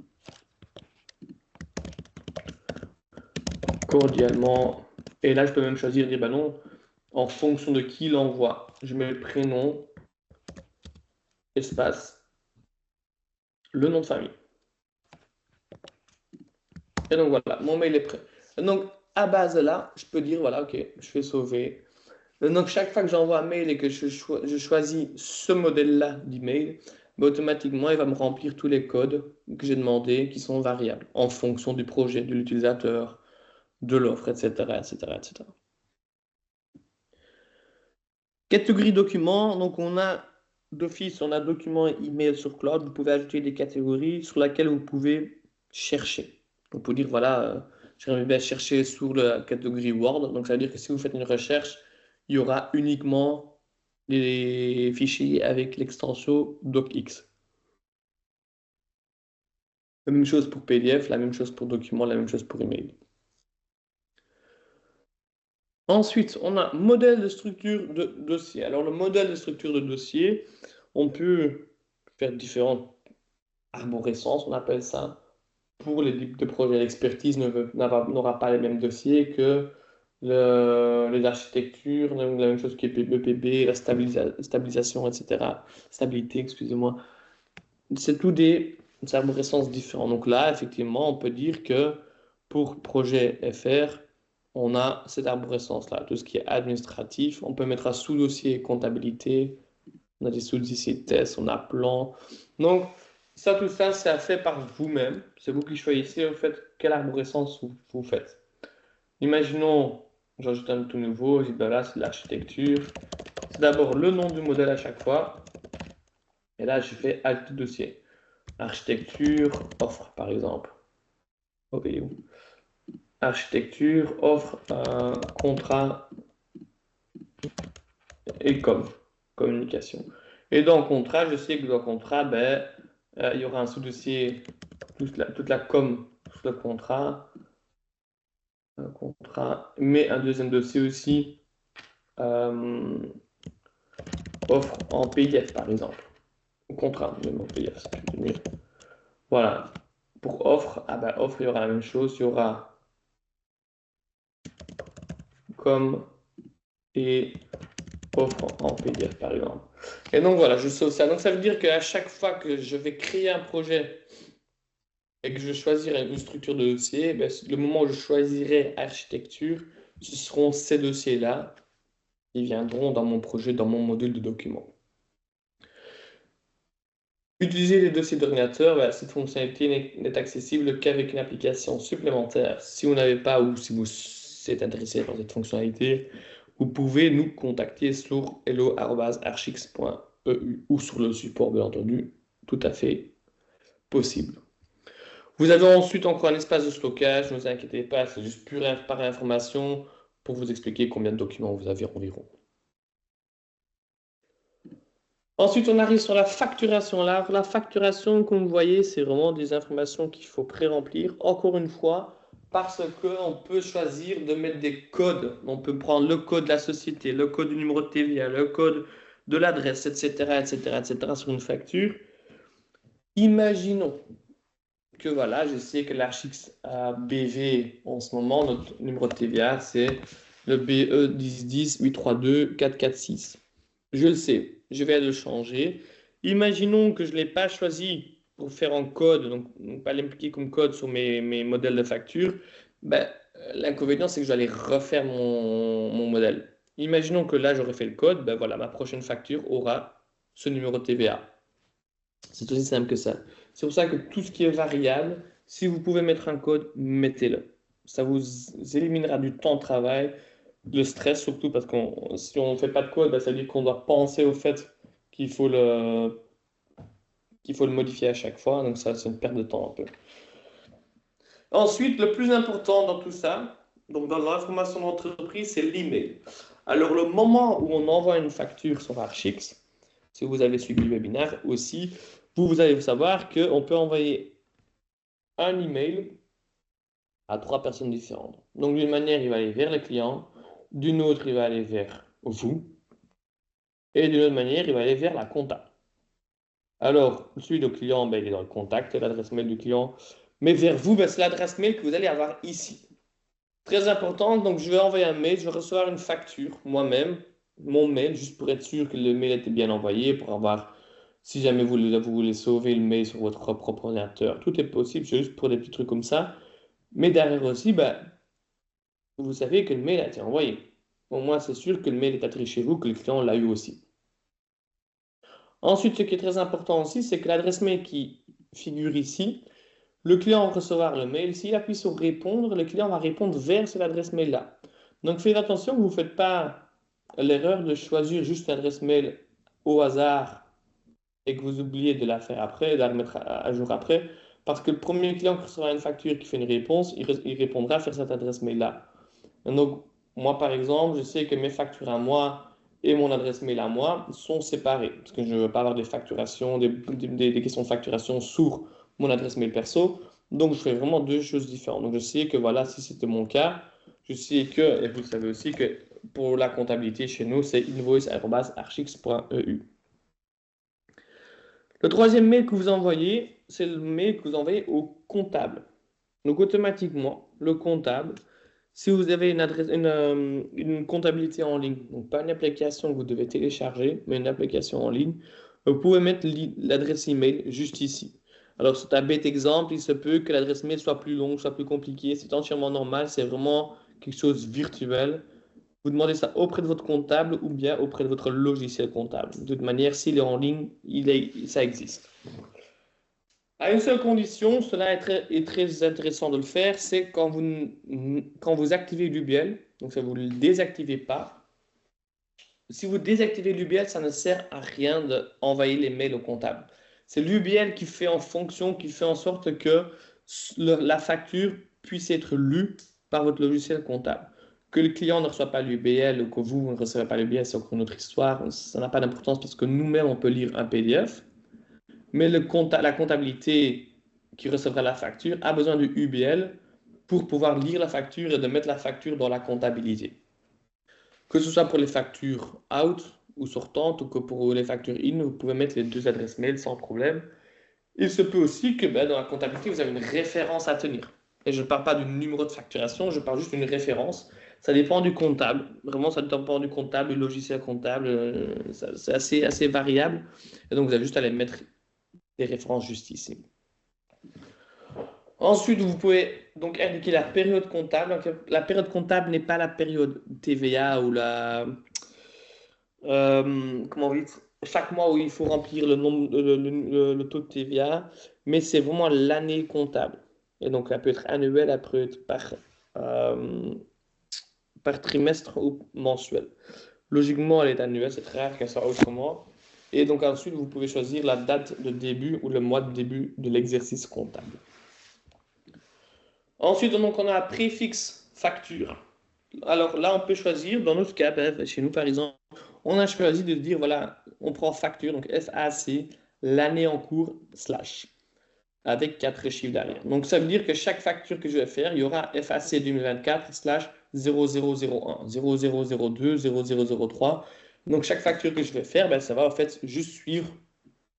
Cordialement. Et là, je peux même choisir, dire bah non, en fonction de qui l'envoie. Je mets le prénom, espace, le nom de famille. Et donc voilà, mon mail est prêt. Donc à base de là, je peux dire voilà, ok, je fais sauver. Donc chaque fois que j'envoie un mail et que je choisis ce modèle-là d'email, bah, automatiquement il va me remplir tous les codes que j'ai demandé qui sont variables en fonction du projet, de l'utilisateur, de l'offre, etc., etc., etc. Catégorie documents, donc on a d'office, on a documents et email sur Cloud. Vous pouvez ajouter des catégories sur lesquelles vous pouvez chercher. On peut dire, voilà, j'aimerais bien chercher sur la catégorie Word. Donc ça veut dire que si vous faites une recherche, il y aura uniquement les fichiers avec l'extension docx. La même chose pour PDF, la même chose pour documents, la même chose pour email. Ensuite, on a modèle de structure de dossier. Alors, le modèle de structure de dossier, on peut faire différentes arborescences, on appelle ça. Pour les types de projets, l'expertise n'aura pas les mêmes dossiers que les architectures, la même chose que EPB, la stabilisation, etc. Stabilité, excusez-moi. C'est tout des arborescences différentes. Donc là, effectivement, on peut dire que pour projet FR, on a cette arborescence-là. Tout ce qui est administratif, on peut mettre un sous-dossier comptabilité, on a des sous-dossiers tests, on a plan. Donc, ça, tout ça, c'est fait par vous-même. C'est vous qui choisissez, en fait, quelle arborescence vous faites. Imaginons, j'ajoute un tout nouveau, je dis, ben là, c'est l'architecture. C'est d'abord le nom du modèle à chaque fois. Et là, je fais Alt dossier. Architecture, offre, par exemple. Ok, architecture, offre, contrat et communication. Et dans contrat, je sais que dans contrat, ben, il y aura un sous-dossier, toute la com sur le contrat, mais un deuxième dossier aussi, euh, offre en PDF par exemple. Contrat, même en PDF, c'est mieux. Voilà. Pour offre, ah ben, offre, il y aura la même chose, il y aura com et offre en PDF par exemple. Et donc voilà, je sauve ça. Donc ça veut dire qu'à chaque fois que je vais créer un projet et que je choisirai une structure de dossier, ben, le moment où je choisirai architecture, ce seront ces dossiers-là qui viendront dans mon projet, dans mon module de document. Utiliser les dossiers d'ordinateur, ben, cette fonctionnalité n'est accessible qu'avec une application supplémentaire. Si vous n'avez pas ou si vous êtes intéressé par cette fonctionnalité, vous pouvez nous contacter sur hello@archix.eu ou sur le support, bien entendu, tout à fait possible. Vous avez ensuite encore un espace de stockage, ne vous inquiétez pas, c'est juste pure par information pour vous expliquer combien de documents vous avez environ. Ensuite, on arrive sur la facturation. Là, la facturation, comme vous voyez, c'est vraiment des informations qu'il faut pré-remplir. Encore une fois, parce qu'on peut choisir de mettre des codes. On peut prendre le code de la société, le code du numéro de TVA, le code de l'adresse, etc., etc., etc., sur une facture. Imaginons que voilà, je sais que l'archix BV en ce moment, notre numéro de TVA, c'est le BE 1010 832 446. Je le sais, je vais le changer. Imaginons que je ne l'ai pas choisi pour faire en code, donc pas l'impliquer comme code sur mes modèles de facture. Ben, l'inconvénient, c'est que je dois aller refaire mon modèle. Imaginons que là, j'aurais fait le code, ben voilà, ma prochaine facture aura ce numéro de TVA. C'est aussi simple que ça. C'est pour ça que tout ce qui est variable, si vous pouvez mettre un code, mettez-le. Ça vous éliminera du temps de travail. le stress surtout parce que si on ne fait pas de code, bah, ça veut dire qu'on doit penser au fait qu'il faut qu'il faut le modifier à chaque fois. Donc ça, c'est une perte de temps un peu. Ensuite, le plus important dans tout ça, donc dans l'information d'entreprise, c'est l'email. Alors, le moment où on envoie une facture sur Archix, si vous avez suivi le webinaire aussi, vous allez savoir qu'on peut envoyer un email à trois personnes différentes. Donc, d'une manière, il va aller vers le client, d'une autre, il va aller vers vous, et d'une autre manière, il va aller vers la compta. Alors, celui du client, ben, il est dans le contact, l'adresse mail du client, mais vers vous, ben, c'est l'adresse mail que vous allez avoir ici. Très important, donc je vais envoyer un mail, je vais recevoir une facture moi-même, mon mail, juste pour être sûr que le mail était bien envoyé, pour avoir, si jamais vous voulez sauver le mail sur votre propre ordinateur, tout est possible, c'est juste pour des petits trucs comme ça. Mais derrière aussi, ben, vous savez que le mail a été envoyé. Au moins, c'est sûr que le mail est atterri chez vous, que le client l'a eu aussi. Ensuite, ce qui est très important aussi, c'est que l'adresse mail qui figure ici, le client va recevoir le mail. S'il appuie sur répondre, le client va répondre vers cette adresse mail-là. Donc faites attention que vous ne faites pas l'erreur de choisir juste l'adresse mail au hasard et que vous oubliez de la faire après, de la remettre à jour après. Parce que le premier client qui recevra une facture qui fait une réponse, il répondra vers cette adresse mail-là. Donc moi, par exemple, je sais que mes factures à moi et mon adresse mail à moi sont séparées. Parce que je ne veux pas avoir des facturations, des questions de facturation sur mon adresse mail perso. Donc, je fais vraiment deux choses différentes. Donc, je sais que voilà, si c'était mon cas, je sais que, et vous le savez aussi, que pour la comptabilité chez nous, c'est invoice@archix.eu. Le troisième mail que vous envoyez, c'est le mail que vous envoyez au comptable. Donc, automatiquement, le comptable, si vous avez une comptabilité en ligne, donc pas une application que vous devez télécharger, mais une application en ligne, vous pouvez mettre l'adresse email juste ici. Alors, c'est un bête exemple, il se peut que l'adresse mail soit plus longue, soit plus compliquée, c'est entièrement normal, c'est vraiment quelque chose de virtuel. Vous demandez ça auprès de votre comptable ou bien auprès de votre logiciel comptable. De toute manière, s'il est en ligne, ça existe. À une seule condition, cela est très intéressant de le faire, c'est quand vous activez l'UBL, donc ça vous ne le désactivez pas. Si vous désactivez l'UBL, ça ne sert à rien d'envoyer les mails au comptable. C'est l'UBL qui fait en fonction, qui fait en sorte que la facture puisse être lue par votre logiciel comptable. Que le client ne reçoit pas l'UBL ou que vous ne recevez pas l'UBL, c'est encore une autre histoire. Ça n'a pas d'importance parce que nous-mêmes, on peut lire un PDF. Mais la comptabilité qui recevra la facture a besoin du UBL pour pouvoir lire la facture et de mettre la facture dans la comptabilité. Que ce soit pour les factures out ou sortantes ou que pour les factures in, vous pouvez mettre les deux adresses mail sans problème. Il se peut aussi que ben, dans la comptabilité, vous avez une référence à tenir. Et je ne parle pas du numéro de facturation, je parle juste d'une référence. Ça dépend du comptable. Vraiment, ça dépend du comptable, du logiciel comptable. C'est assez variable. Et donc, vous avez juste à les mettre des références juste ici. Ensuite, vous pouvez donc indiquer la période comptable. Donc, la période comptable n'est pas la période TVA ou comment vous dites, chaque mois où il faut remplir le, nombre, le taux de TVA, mais c'est vraiment l'année comptable. Et donc, elle peut être annuelle, elle peut être euh, par trimestre ou mensuel. Logiquement, elle est annuelle, c'est très rare qu'elle soit autrement. Et donc, ensuite, vous pouvez choisir la date de début ou le mois de début de l'exercice comptable. Ensuite, donc, on a un préfixe facture. Alors là, on peut choisir, dans notre cas, chez nous par exemple, on a choisi de dire, voilà, on prend facture, donc FAC, l'année en cours, slash, avec 4 chiffres derrière. Donc ça veut dire que chaque facture que je vais faire, il y aura FAC 2024, slash 0001, 0002, 0003. Donc chaque facture que je vais faire, ben, ça va en fait juste suivre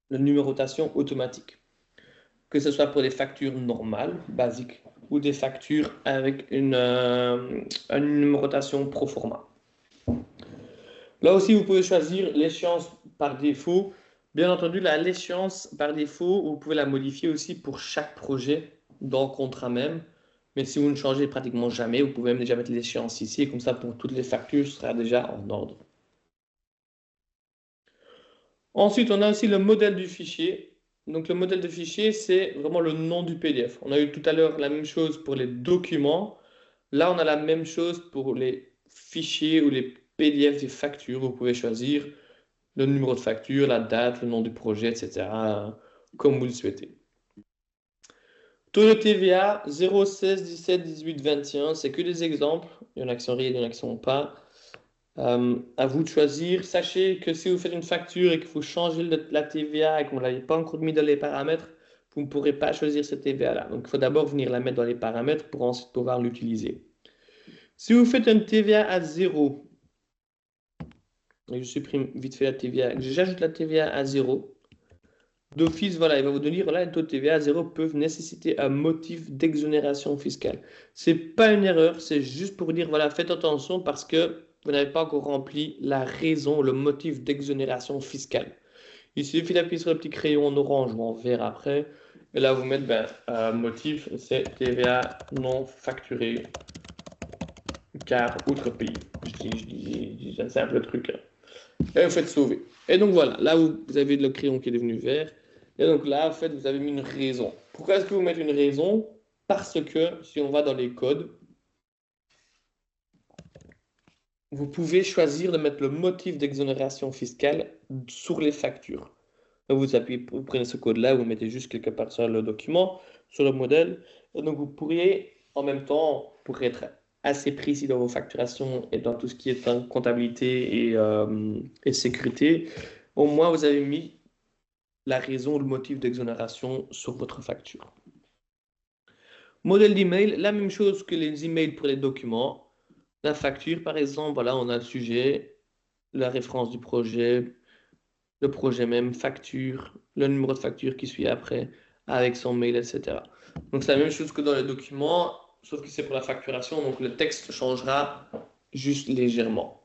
la numérotation automatique, que ce soit pour des factures normales, basiques, ou des factures avec une numérotation pro forma. Là aussi, vous pouvez choisir l'échéance par défaut. Bien entendu, l'échéance par défaut, vous pouvez la modifier aussi pour chaque projet dans le contrat même. Mais si vous ne changez pratiquement jamais, vous pouvez même déjà mettre l'échéance ici. Et comme ça, pour toutes les factures, ce sera déjà en ordre. Ensuite, on a aussi le modèle du fichier. Donc, le modèle de fichier, c'est vraiment le nom du PDF. On a eu tout à l'heure la même chose pour les documents. Là, on a la même chose pour les fichiers ou les PDF des factures, vous pouvez choisir le numéro de facture, la date, le nom du projet, etc., comme vous le souhaitez. Taux de TVA 0, 16, 17, 18, 21, c'est que des exemples. Il y en a qui sont réels, il y en a qui ne sont pas. À vous de choisir. Sachez que si vous faites une facture et qu'il faut changer la TVA et qu'on ne l'avait pas encore mis dans les paramètres, vous ne pourrez pas choisir cette TVA-là. Donc, il faut d'abord venir la mettre dans les paramètres pour ensuite pouvoir l'utiliser. Si vous faites une TVA à 0, et je supprime vite fait la TVA, j'ajoute la TVA à 0, d'office, voilà, il va vous dire, voilà, les taux de TVA à 0 peuvent nécessiter un motif d'exonération fiscale. Ce n'est pas une erreur, c'est juste pour dire, voilà, faites attention parce que vous n'avez pas encore rempli la raison, le motif d'exonération fiscale. Il suffit d'appuyer sur le petit crayon en orange ou en vert après, et là vous mettez, motif, c'est TVA non facturé, car outre pays. Je dis un simple truc. Et vous faites sauver. Et donc voilà, là vous avez le crayon qui est devenu vert. Et donc là, en fait, vous avez mis une raison. Pourquoi est-ce que vous mettez une raison? Parce que si on va dans les codes, vous pouvez choisir de mettre le motif d'exonération fiscale sur les factures. Donc vous appuyez, vous prenez ce code-là, vous le mettez juste quelque part sur le document, sur le modèle. Et donc vous pourriez, en même temps, pour être assez précis dans vos facturations et dans tout ce qui est en comptabilité et sécurité, au moins vous avez mis la raison ou le motif d'exonération sur votre facture. Modèle d'email, la même chose que les emails pour les documents. La facture, par exemple, voilà, on a le sujet, la référence du projet, le projet même, facture, le numéro de facture qui suit après, avec son mail, etc. Donc c'est la même chose que dans les documents, sauf que c'est pour la facturation, donc le texte changera juste légèrement.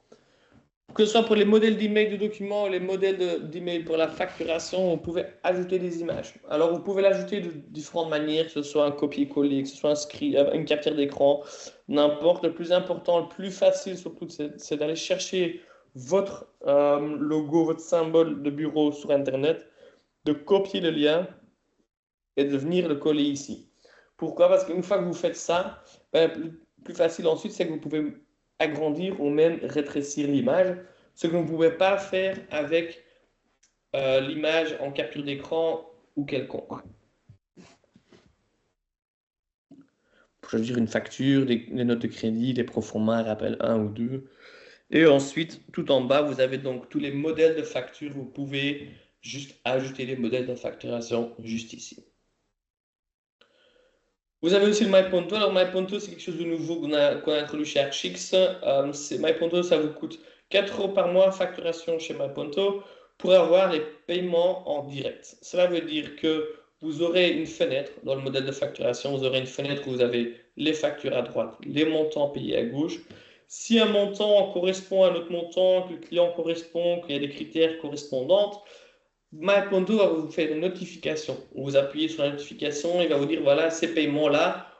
Que ce soit pour les modèles d'email de documents ou les modèles d'email pour la facturation, vous pouvez ajouter des images. Alors, vous pouvez l'ajouter de différentes manières, que ce soit un copier-coller, que ce soit un script, une capture d'écran, n'importe. Le plus important, le plus facile surtout, c'est d'aller chercher votre logo, votre symbole de bureau sur Internet, de copier le lien et de venir le coller ici. Pourquoi? Parce qu'une fois que vous faites ça, le plus facile ensuite, c'est que vous pouvez agrandir ou même rétrécir l'image, ce que vous ne pouvez pas faire avec l'image en capture d'écran ou quelconque. Pour choisir une facture, des notes de crédit, des proformas, rappel 1 ou 2. Et ensuite, tout en bas, vous avez donc tous les modèles de facture. Vous pouvez juste ajouter les modèles de facturation juste ici. Vous avez aussi le MyPonto. Alors, MyPonto, c'est quelque chose de nouveau qu'on a introduit chez Archix. MyPonto, ça vous coûte 4 euros par mois facturation chez MyPonto pour avoir les paiements en direct. Cela veut dire que vous aurez une fenêtre dans le modèle de facturation. Vous aurez une fenêtre où vous avez les factures à droite, les montants payés à gauche. Si un montant correspond à un autre montant, que le client correspond, qu'il y a des critères correspondants, MyPonto va vous faire une notification. Vous appuyez sur la notification, il va vous dire voilà, ces paiements-là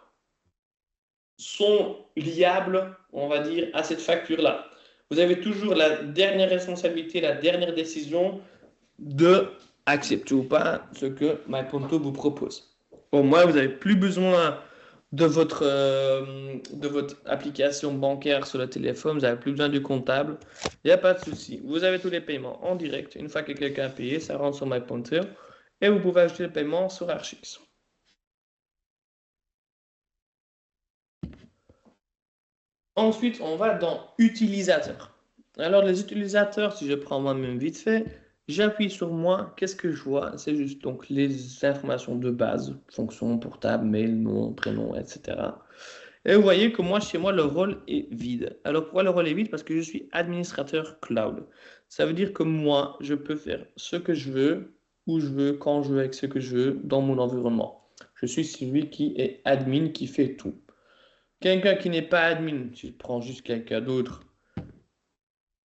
sont liables, on va dire, à cette facture-là. Vous avez toujours la dernière responsabilité, la dernière décision de accepter ou pas ce que MyPonto vous propose. Au moins, vous n'avez plus besoin de votre application bancaire sur le téléphone, vous n'avez plus besoin du comptable, il n'y a pas de souci. Vous avez tous les paiements en direct. Une fois que quelqu'un a payé, ça rentre sur MyPointer et vous pouvez ajouter le paiement sur Archix. Ensuite, on va dans Utilisateurs. Alors, les utilisateurs, si je prends moi-même vite fait, j'appuie sur moi, qu'est-ce que je vois? C'est juste donc les informations de base, fonction, portable, mail, nom, prénom, etc. Et vous voyez que moi, chez moi, le rôle est vide. Alors pourquoi le rôle est vide? Parce que je suis administrateur cloud. Ça veut dire que moi, je peux faire ce que je veux, où je veux, quand je veux, avec ce que je veux, dans mon environnement. Je suis celui qui est admin, qui fait tout. Quelqu'un qui n'est pas admin, si je prends juste quelqu'un d'autre,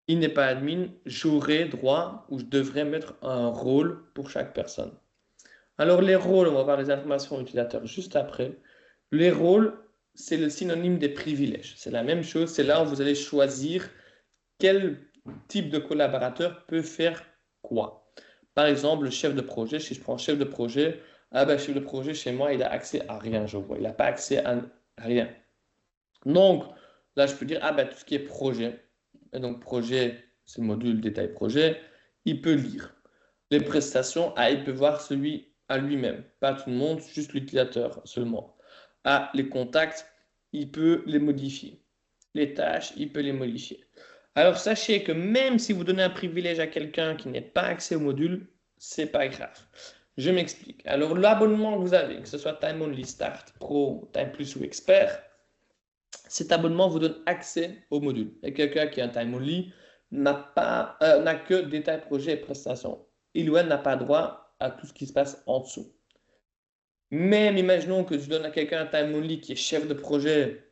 il n'est pas admin, j'aurai droit ou je devrais mettre un rôle pour chaque personne. Alors les rôles, on va voir les informations utilisateurs juste après. Les rôles, c'est le synonyme des privilèges. C'est la même chose, c'est là où vous allez choisir quel type de collaborateur peut faire quoi. Par exemple, le chef de projet, si je prends chef de projet, chef de projet chez moi, il a accès à rien, je vois. Il n'a pas accès à rien. Donc, Là, je peux dire, ah ben, tout ce qui est projet, et donc projet, c'est le module détail projet, il peut lire. Les prestations, ah, il peut voir celui à lui-même, pas tout le monde, juste l'utilisateur seulement. Ah, les contacts, il peut les modifier. Les tâches, il peut les modifier. Alors sachez que même si vous donnez un privilège à quelqu'un qui n'est pas accès au module, c'est pas grave. Je m'explique. Alors l'abonnement que vous avez, que ce soit Time Only Start, Pro, Time Plus ou Expert, cet abonnement vous donne accès au module. Et quelqu'un qui a un Time Only n'a que détail projet et prestations. Il ou elle n'a pas droit à tout ce qui se passe en dessous. Même imaginons que je donne à quelqu'un un Time Only qui est chef de projet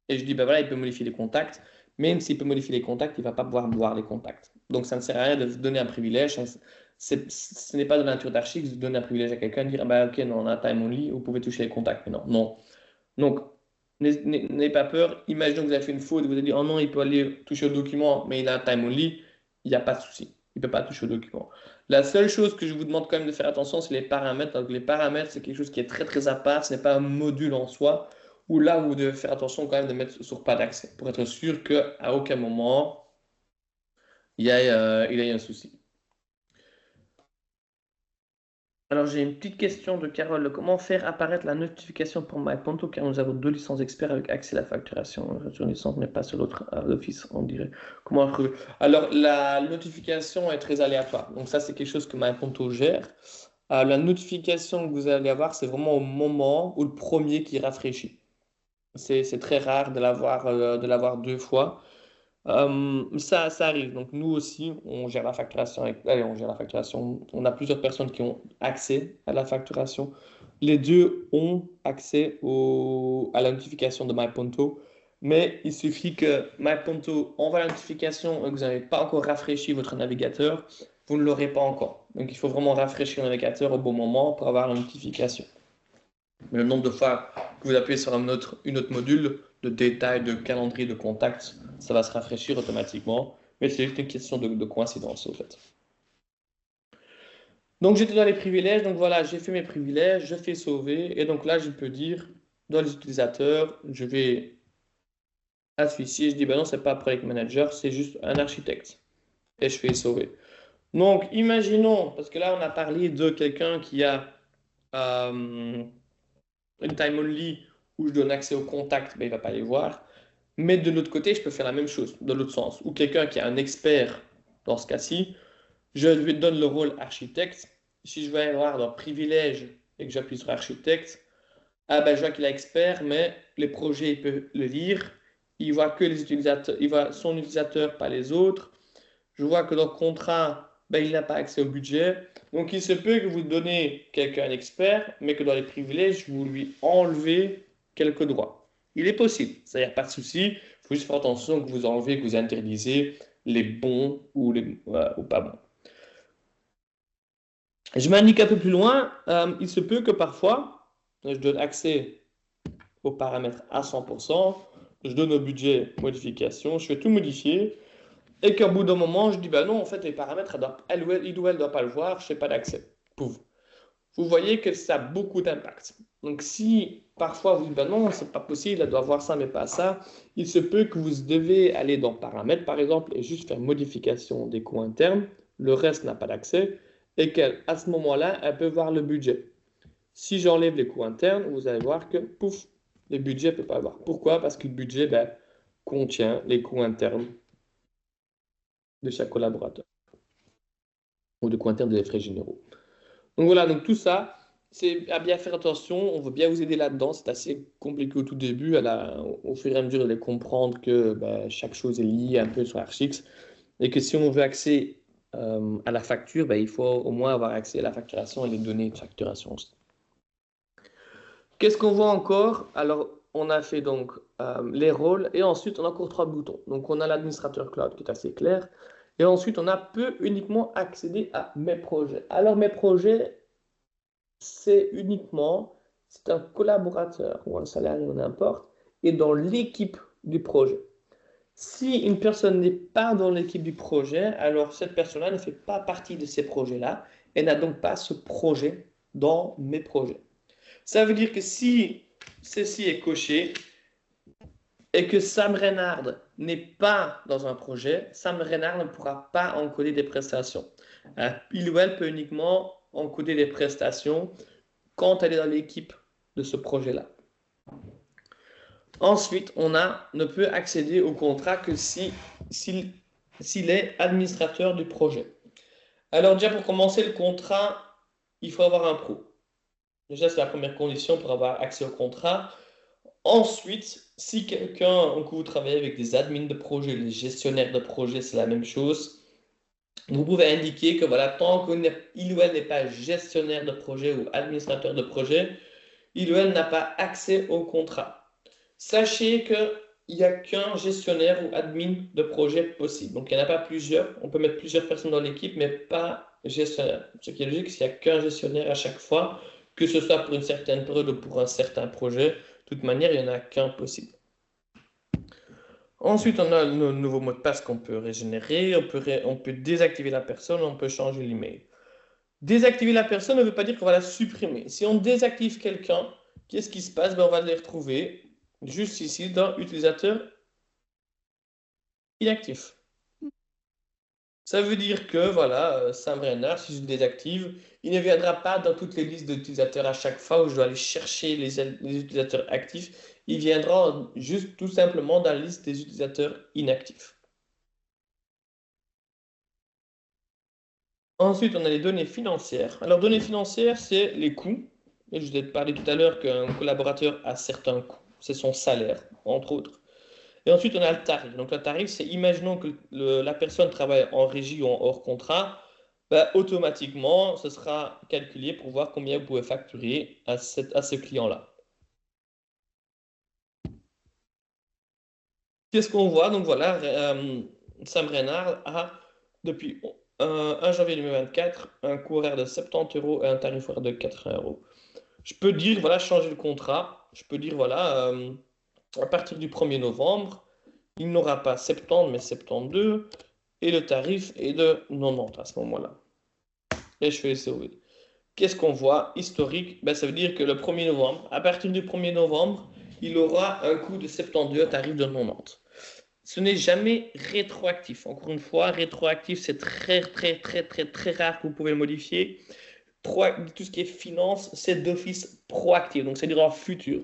et je dis, ben voilà, il peut modifier les contacts. Même s'il peut modifier les contacts, il ne va pas pouvoir voir les contacts. Donc, ça ne sert à rien de vous donner un privilège. Ce n'est pas de la nature d'archi de donner un privilège à quelqu'un, de dire, ah ben, ok, non, on a un time only, vous pouvez toucher les contacts. Mais non, non. Donc, n'ayez pas peur. Imaginons que vous avez fait une faute, vous avez dit, oh non, il peut aller toucher au document, mais il a un time only. Il n'y a pas de souci. Il ne peut pas toucher au document. La seule chose que je vous demande quand même de faire attention, c'est les paramètres. Donc, les paramètres, c'est quelque chose qui est très, très à part. Ce n'est pas un module en soi où là, vous devez faire attention quand même de mettre sur pas d'accès pour être sûr qu'à aucun moment, il y ait un souci. Alors, j'ai une petite question de Carole. Comment faire apparaître la notification pour MyPonto car nous avons 2 licences experts avec accès à la facturation sur une licence, mais pas sur l'autre à l'office, on dirait. Comment retrouver? Alors, la notification est très aléatoire. Donc, ça, c'est quelque chose que MyPonto gère. La notification que vous allez avoir, c'est vraiment au moment où le premier qui rafraîchit. C'est très rare de l'avoir 2 fois. Ça arrive. Donc, nous aussi, on gère la facturation. Allez, on gère la facturation. On a plusieurs personnes qui ont accès à la facturation. Les deux ont accès à la notification de MyPonto. Mais il suffit que MyPonto envoie la notification et que vous n'avez pas encore rafraîchi votre navigateur, vous ne l'aurez pas encore. Donc, il faut vraiment rafraîchir le navigateur au bon moment pour avoir la notification. Mais le nombre de fois que vous appuyez sur une autre module de détail, de calendrier, de contact, ça va se rafraîchir automatiquement. Mais c'est juste une question de coïncidence, au fait. Donc, j'étais dans les privilèges. Donc, voilà, j'ai fait mes privilèges, je fais sauver. Et donc là, je peux dire, dans les utilisateurs, je vais à celui-ci. Je dis, ben non, c'est pas Project Manager, c'est juste un architecte. Et je fais sauver. Donc, imaginons, parce que là, on a parlé de quelqu'un qui a euh, une time only où je donne accès aux contacts, ben, il ne va pas les voir. Mais de l'autre côté, je peux faire la même chose, dans l'autre sens. Ou quelqu'un qui est un expert, dans ce cas-ci, je lui donne le rôle architecte. Si je vais aller voir dans privilèges et que j'appuie sur architecte, ah ben, je vois qu'il est expert, mais les projets, il peut le lire. Il voit que les utilisateurs, il voit son utilisateur, pas les autres. Je vois que dans le contrat, ben, il n'a pas accès au budget. Donc, il se peut que vous donnez quelqu'un un expert, mais que dans les privilèges, vous lui enlevez quelques droits. Il est possible, ça, il n'y a pas de souci. Il faut juste faire attention que vous enlevez, que vous interdisez les bons ou pas bons. Je m'indique un peu plus loin, il se peut que parfois, je donne accès aux paramètres à 100%, je donne au budget modification, je fais tout modifier, et qu'au bout d'un moment, je dis, ben non, en fait, les paramètres, il ou elle ne doit pas le voir, je n'ai pas d'accès. Pouf. Vous voyez que ça a beaucoup d'impact. Donc, si parfois vous dites, ben non, c'est pas possible, elle doit voir ça, mais pas ça, il se peut que vous devez aller dans paramètres, par exemple, et juste faire modification des coûts internes, le reste n'a pas d'accès, et qu'à ce moment-là, elle peut voir le budget. Si j'enlève les coûts internes, vous allez voir que, pouf, le budget ne peut pas voir. Pourquoi? Parce que le budget ben, contient les coûts internes de chaque collaborateur ou de coûts internes des frais généraux. Donc voilà, donc tout ça, c'est à bien faire attention. On veut bien vous aider là-dedans. C'est assez compliqué au tout début. Au fur et à mesure, de comprendre que ben, chaque chose est liée un peu sur Archix et que si on veut accès à la facture, ben, il faut au moins avoir accès à la facturation et les données de facturation aussi. Qu'est-ce qu'on voit encore? Alors, on a fait donc les rôles et ensuite on a encore 3 boutons. Donc, on a l'administrateur cloud qui est assez clair. Et ensuite, on a peut uniquement accéder à mes projets. Alors, mes projets, c'est un collaborateur ou un salarié, n'importe, et dans l'équipe du projet. Si une personne n'est pas dans l'équipe du projet, alors cette personne-là ne fait pas partie de ces projets-là et n'a donc pas ce projet dans mes projets. Ça veut dire que si ceci est coché, et que Sam Reinhard n'est pas dans un projet, Sam Reinhard ne pourra pas encoder des prestations. Il ou elle peut uniquement encoder des prestations quand elle est dans l'équipe de ce projet-là. Ensuite, ne peut accéder au contrat que s'il est administrateur du projet. Alors déjà, pour commencer le contrat, il faut avoir un pro. Déjà, c'est la première condition pour avoir accès au contrat. Ensuite, si quelqu'un, que vous travaillez avec des admins de projet, les gestionnaires de projet, c'est la même chose, vous pouvez indiquer que voilà, tant qu'il ou elle n'est pas gestionnaire de projet ou administrateur de projet, il ou elle n'a pas accès au contrat. Sachez qu'il n'y a qu'un gestionnaire ou admin de projet possible. Donc, il n'y en a pas plusieurs. On peut mettre plusieurs personnes dans l'équipe, mais pas gestionnaire. Ce qui est logique, c'est qu'il n'y a qu'un gestionnaire à chaque fois, que ce soit pour une certaine période ou pour un certain projet. De toute manière, il n'y en a qu'un possible. Ensuite, on a le nouveau mot de passe qu'on peut régénérer. On peut désactiver la personne, on peut changer l'email. Désactiver la personne ne veut pas dire qu'on va la supprimer. Si on désactive quelqu'un, qu'est-ce qui se passe? On va les retrouver juste ici dans utilisateur inactif. Ça veut dire que voilà, Sam Reinhard, si je le désactive, il ne viendra pas dans toutes les listes d'utilisateurs à chaque fois où je dois aller chercher les utilisateurs actifs. Il viendra juste tout simplement dans la liste des utilisateurs inactifs. Ensuite, on a les données financières. Alors, données financières, c'est les coûts. Et je vous ai parlé tout à l'heure qu'un collaborateur a certains coûts. C'est son salaire, entre autres. Et ensuite, on a le tarif. Donc, le tarif, c'est imaginons que la personne travaille en régie ou en hors contrat. Ben, automatiquement, ce sera calculé pour voir combien vous pouvez facturer à ce client-là. Qu'est-ce qu'on voit? Donc voilà, Sam Reinhard a, depuis 1 janvier 2024, un coût horaire de 70 euros et un tarif horaire de 80 euros. Je peux dire, voilà, changer le contrat. Je peux dire, voilà, à partir du 1er novembre, il n'aura pas 70, mais 72, et le tarif est de 90 à ce moment-là. Et je fais sauver. Qu'est-ce qu'on voit? Historique, ben, ça veut dire que le 1er novembre, à partir du 1er novembre, il aura un coût de 72, un tarif de 90. Ce n'est jamais rétroactif. Encore une fois, rétroactif, c'est très, très, très, très, très rare que vous pouvez le modifier. Tout ce qui est finance, c'est d'office proactif, donc c'est-à-dire en futur.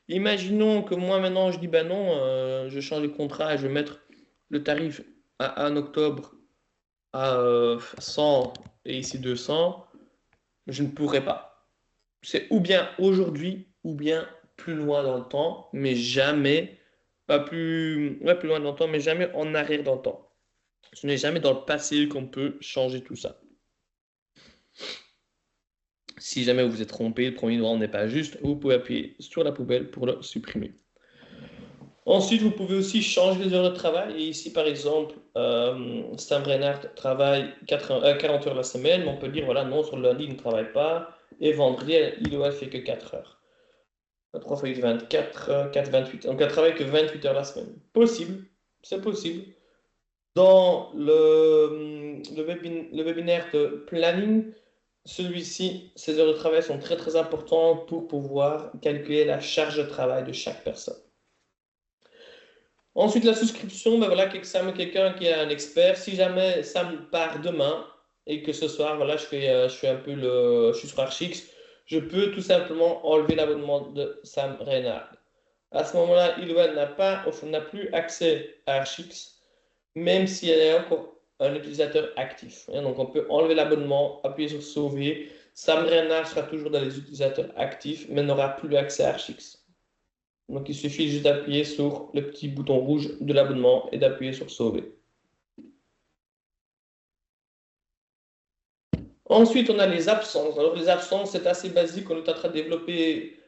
Imaginons que moi maintenant je dis ben non, je change de contrat et je vais mettre le tarif à 1 octobre à 100 et ici 200, je ne pourrais pas. C'est ou bien aujourd'hui ou bien plus loin dans le temps, mais jamais, pas plus, ouais, plus loin dans le temps, mais jamais en arrière dans le temps. Ce n'est jamais dans le passé qu'on peut changer tout ça. Si jamais vous vous êtes trompé, le premier novembre n'est pas juste, vous pouvez appuyer sur la poubelle pour le supprimer. Ensuite, vous pouvez aussi changer les heures de travail. Et ici, par exemple, Sam Reinhardt travaille 40 heures la semaine, mais on peut dire, voilà, non, sur le lundi, il ne travaille pas. Et vendredi, il ne fait que 4 heures. 3 fois 8, 24, 4, 28. Donc, elle travaille que 28 heures la semaine. Possible, c'est possible. Dans le webinaire de planning, celui-ci, ces heures de travail sont très, très importantes pour pouvoir calculer la charge de travail de chaque personne. Ensuite, la souscription, ben voilà, quelqu'un qui est un expert. Si jamais Sam part demain et que ce soir, voilà, je fais un peu je suis sur Archix, je peux tout simplement enlever l'abonnement de Sam Reinhard. À ce moment-là, il ou elle n'a plus accès à Archix, même s'il y a encore un utilisateur actif. Donc, on peut enlever l'abonnement, appuyer sur sauver. Sam Reinhard sera toujours dans les utilisateurs actifs, mais n'aura plus accès à Archix. Donc, il suffit juste d'appuyer sur le petit bouton rouge de l'abonnement et d'appuyer sur sauver. Ensuite, on a les absences. Alors, les absences, c'est assez basique. On est en train de développer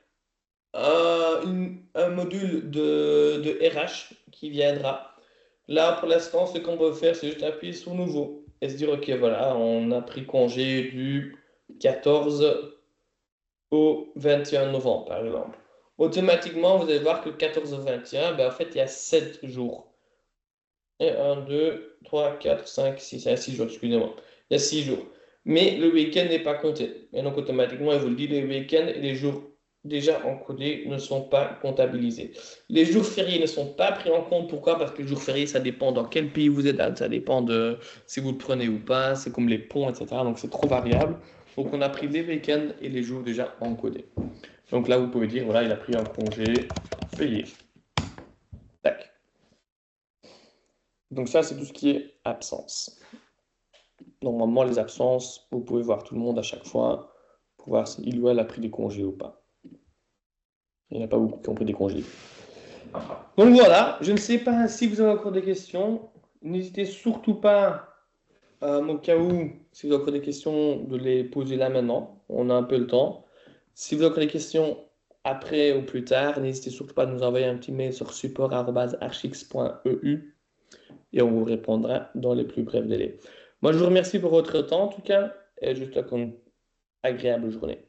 un module de RH qui viendra. Là, pour l'instant, ce qu'on peut faire, c'est juste appuyer sur nouveau et se dire, OK, voilà, on a pris congé du 14 au 21 novembre, par exemple. Automatiquement, vous allez voir que le 14 au 21, ben, en fait, il y a 7 jours. Et 1, 2, 3, 4, 5, 6. Il y a 6 jours, excusez-moi. Il y a 6 jours. Mais le week-end n'est pas compté. Et donc, automatiquement, il vous le dit les week-ends et les jours déjà encodés ne sont pas comptabilisés. Les jours fériés ne sont pas pris en compte. Pourquoi? Parce que les jours fériés, ça dépend dans quel pays vous êtes, ça dépend de si vous le prenez ou pas, c'est comme les ponts, etc. Donc c'est trop variable. Donc on a pris les week-ends et les jours déjà encodés. Donc là, vous pouvez dire, voilà, il a pris un congé payé. Tac. Donc ça, c'est tout ce qui est absence. Normalement, les absences, vous pouvez voir tout le monde à chaque fois pour voir si il ou elle a pris des congés ou pas. Il n'y en a pas beaucoup qui ont pris des congés. Donc voilà, je ne sais pas si vous avez encore des questions. N'hésitez surtout pas, au cas où, si vous avez encore des questions, de les poser là maintenant. On a un peu le temps. Si vous avez encore des questions après ou plus tard, n'hésitez surtout pas à nous envoyer un petit mail sur support@archix.eu et on vous répondra dans les plus brefs délais. Moi, je vous remercie pour votre temps en tout cas et je vous souhaite une agréable journée.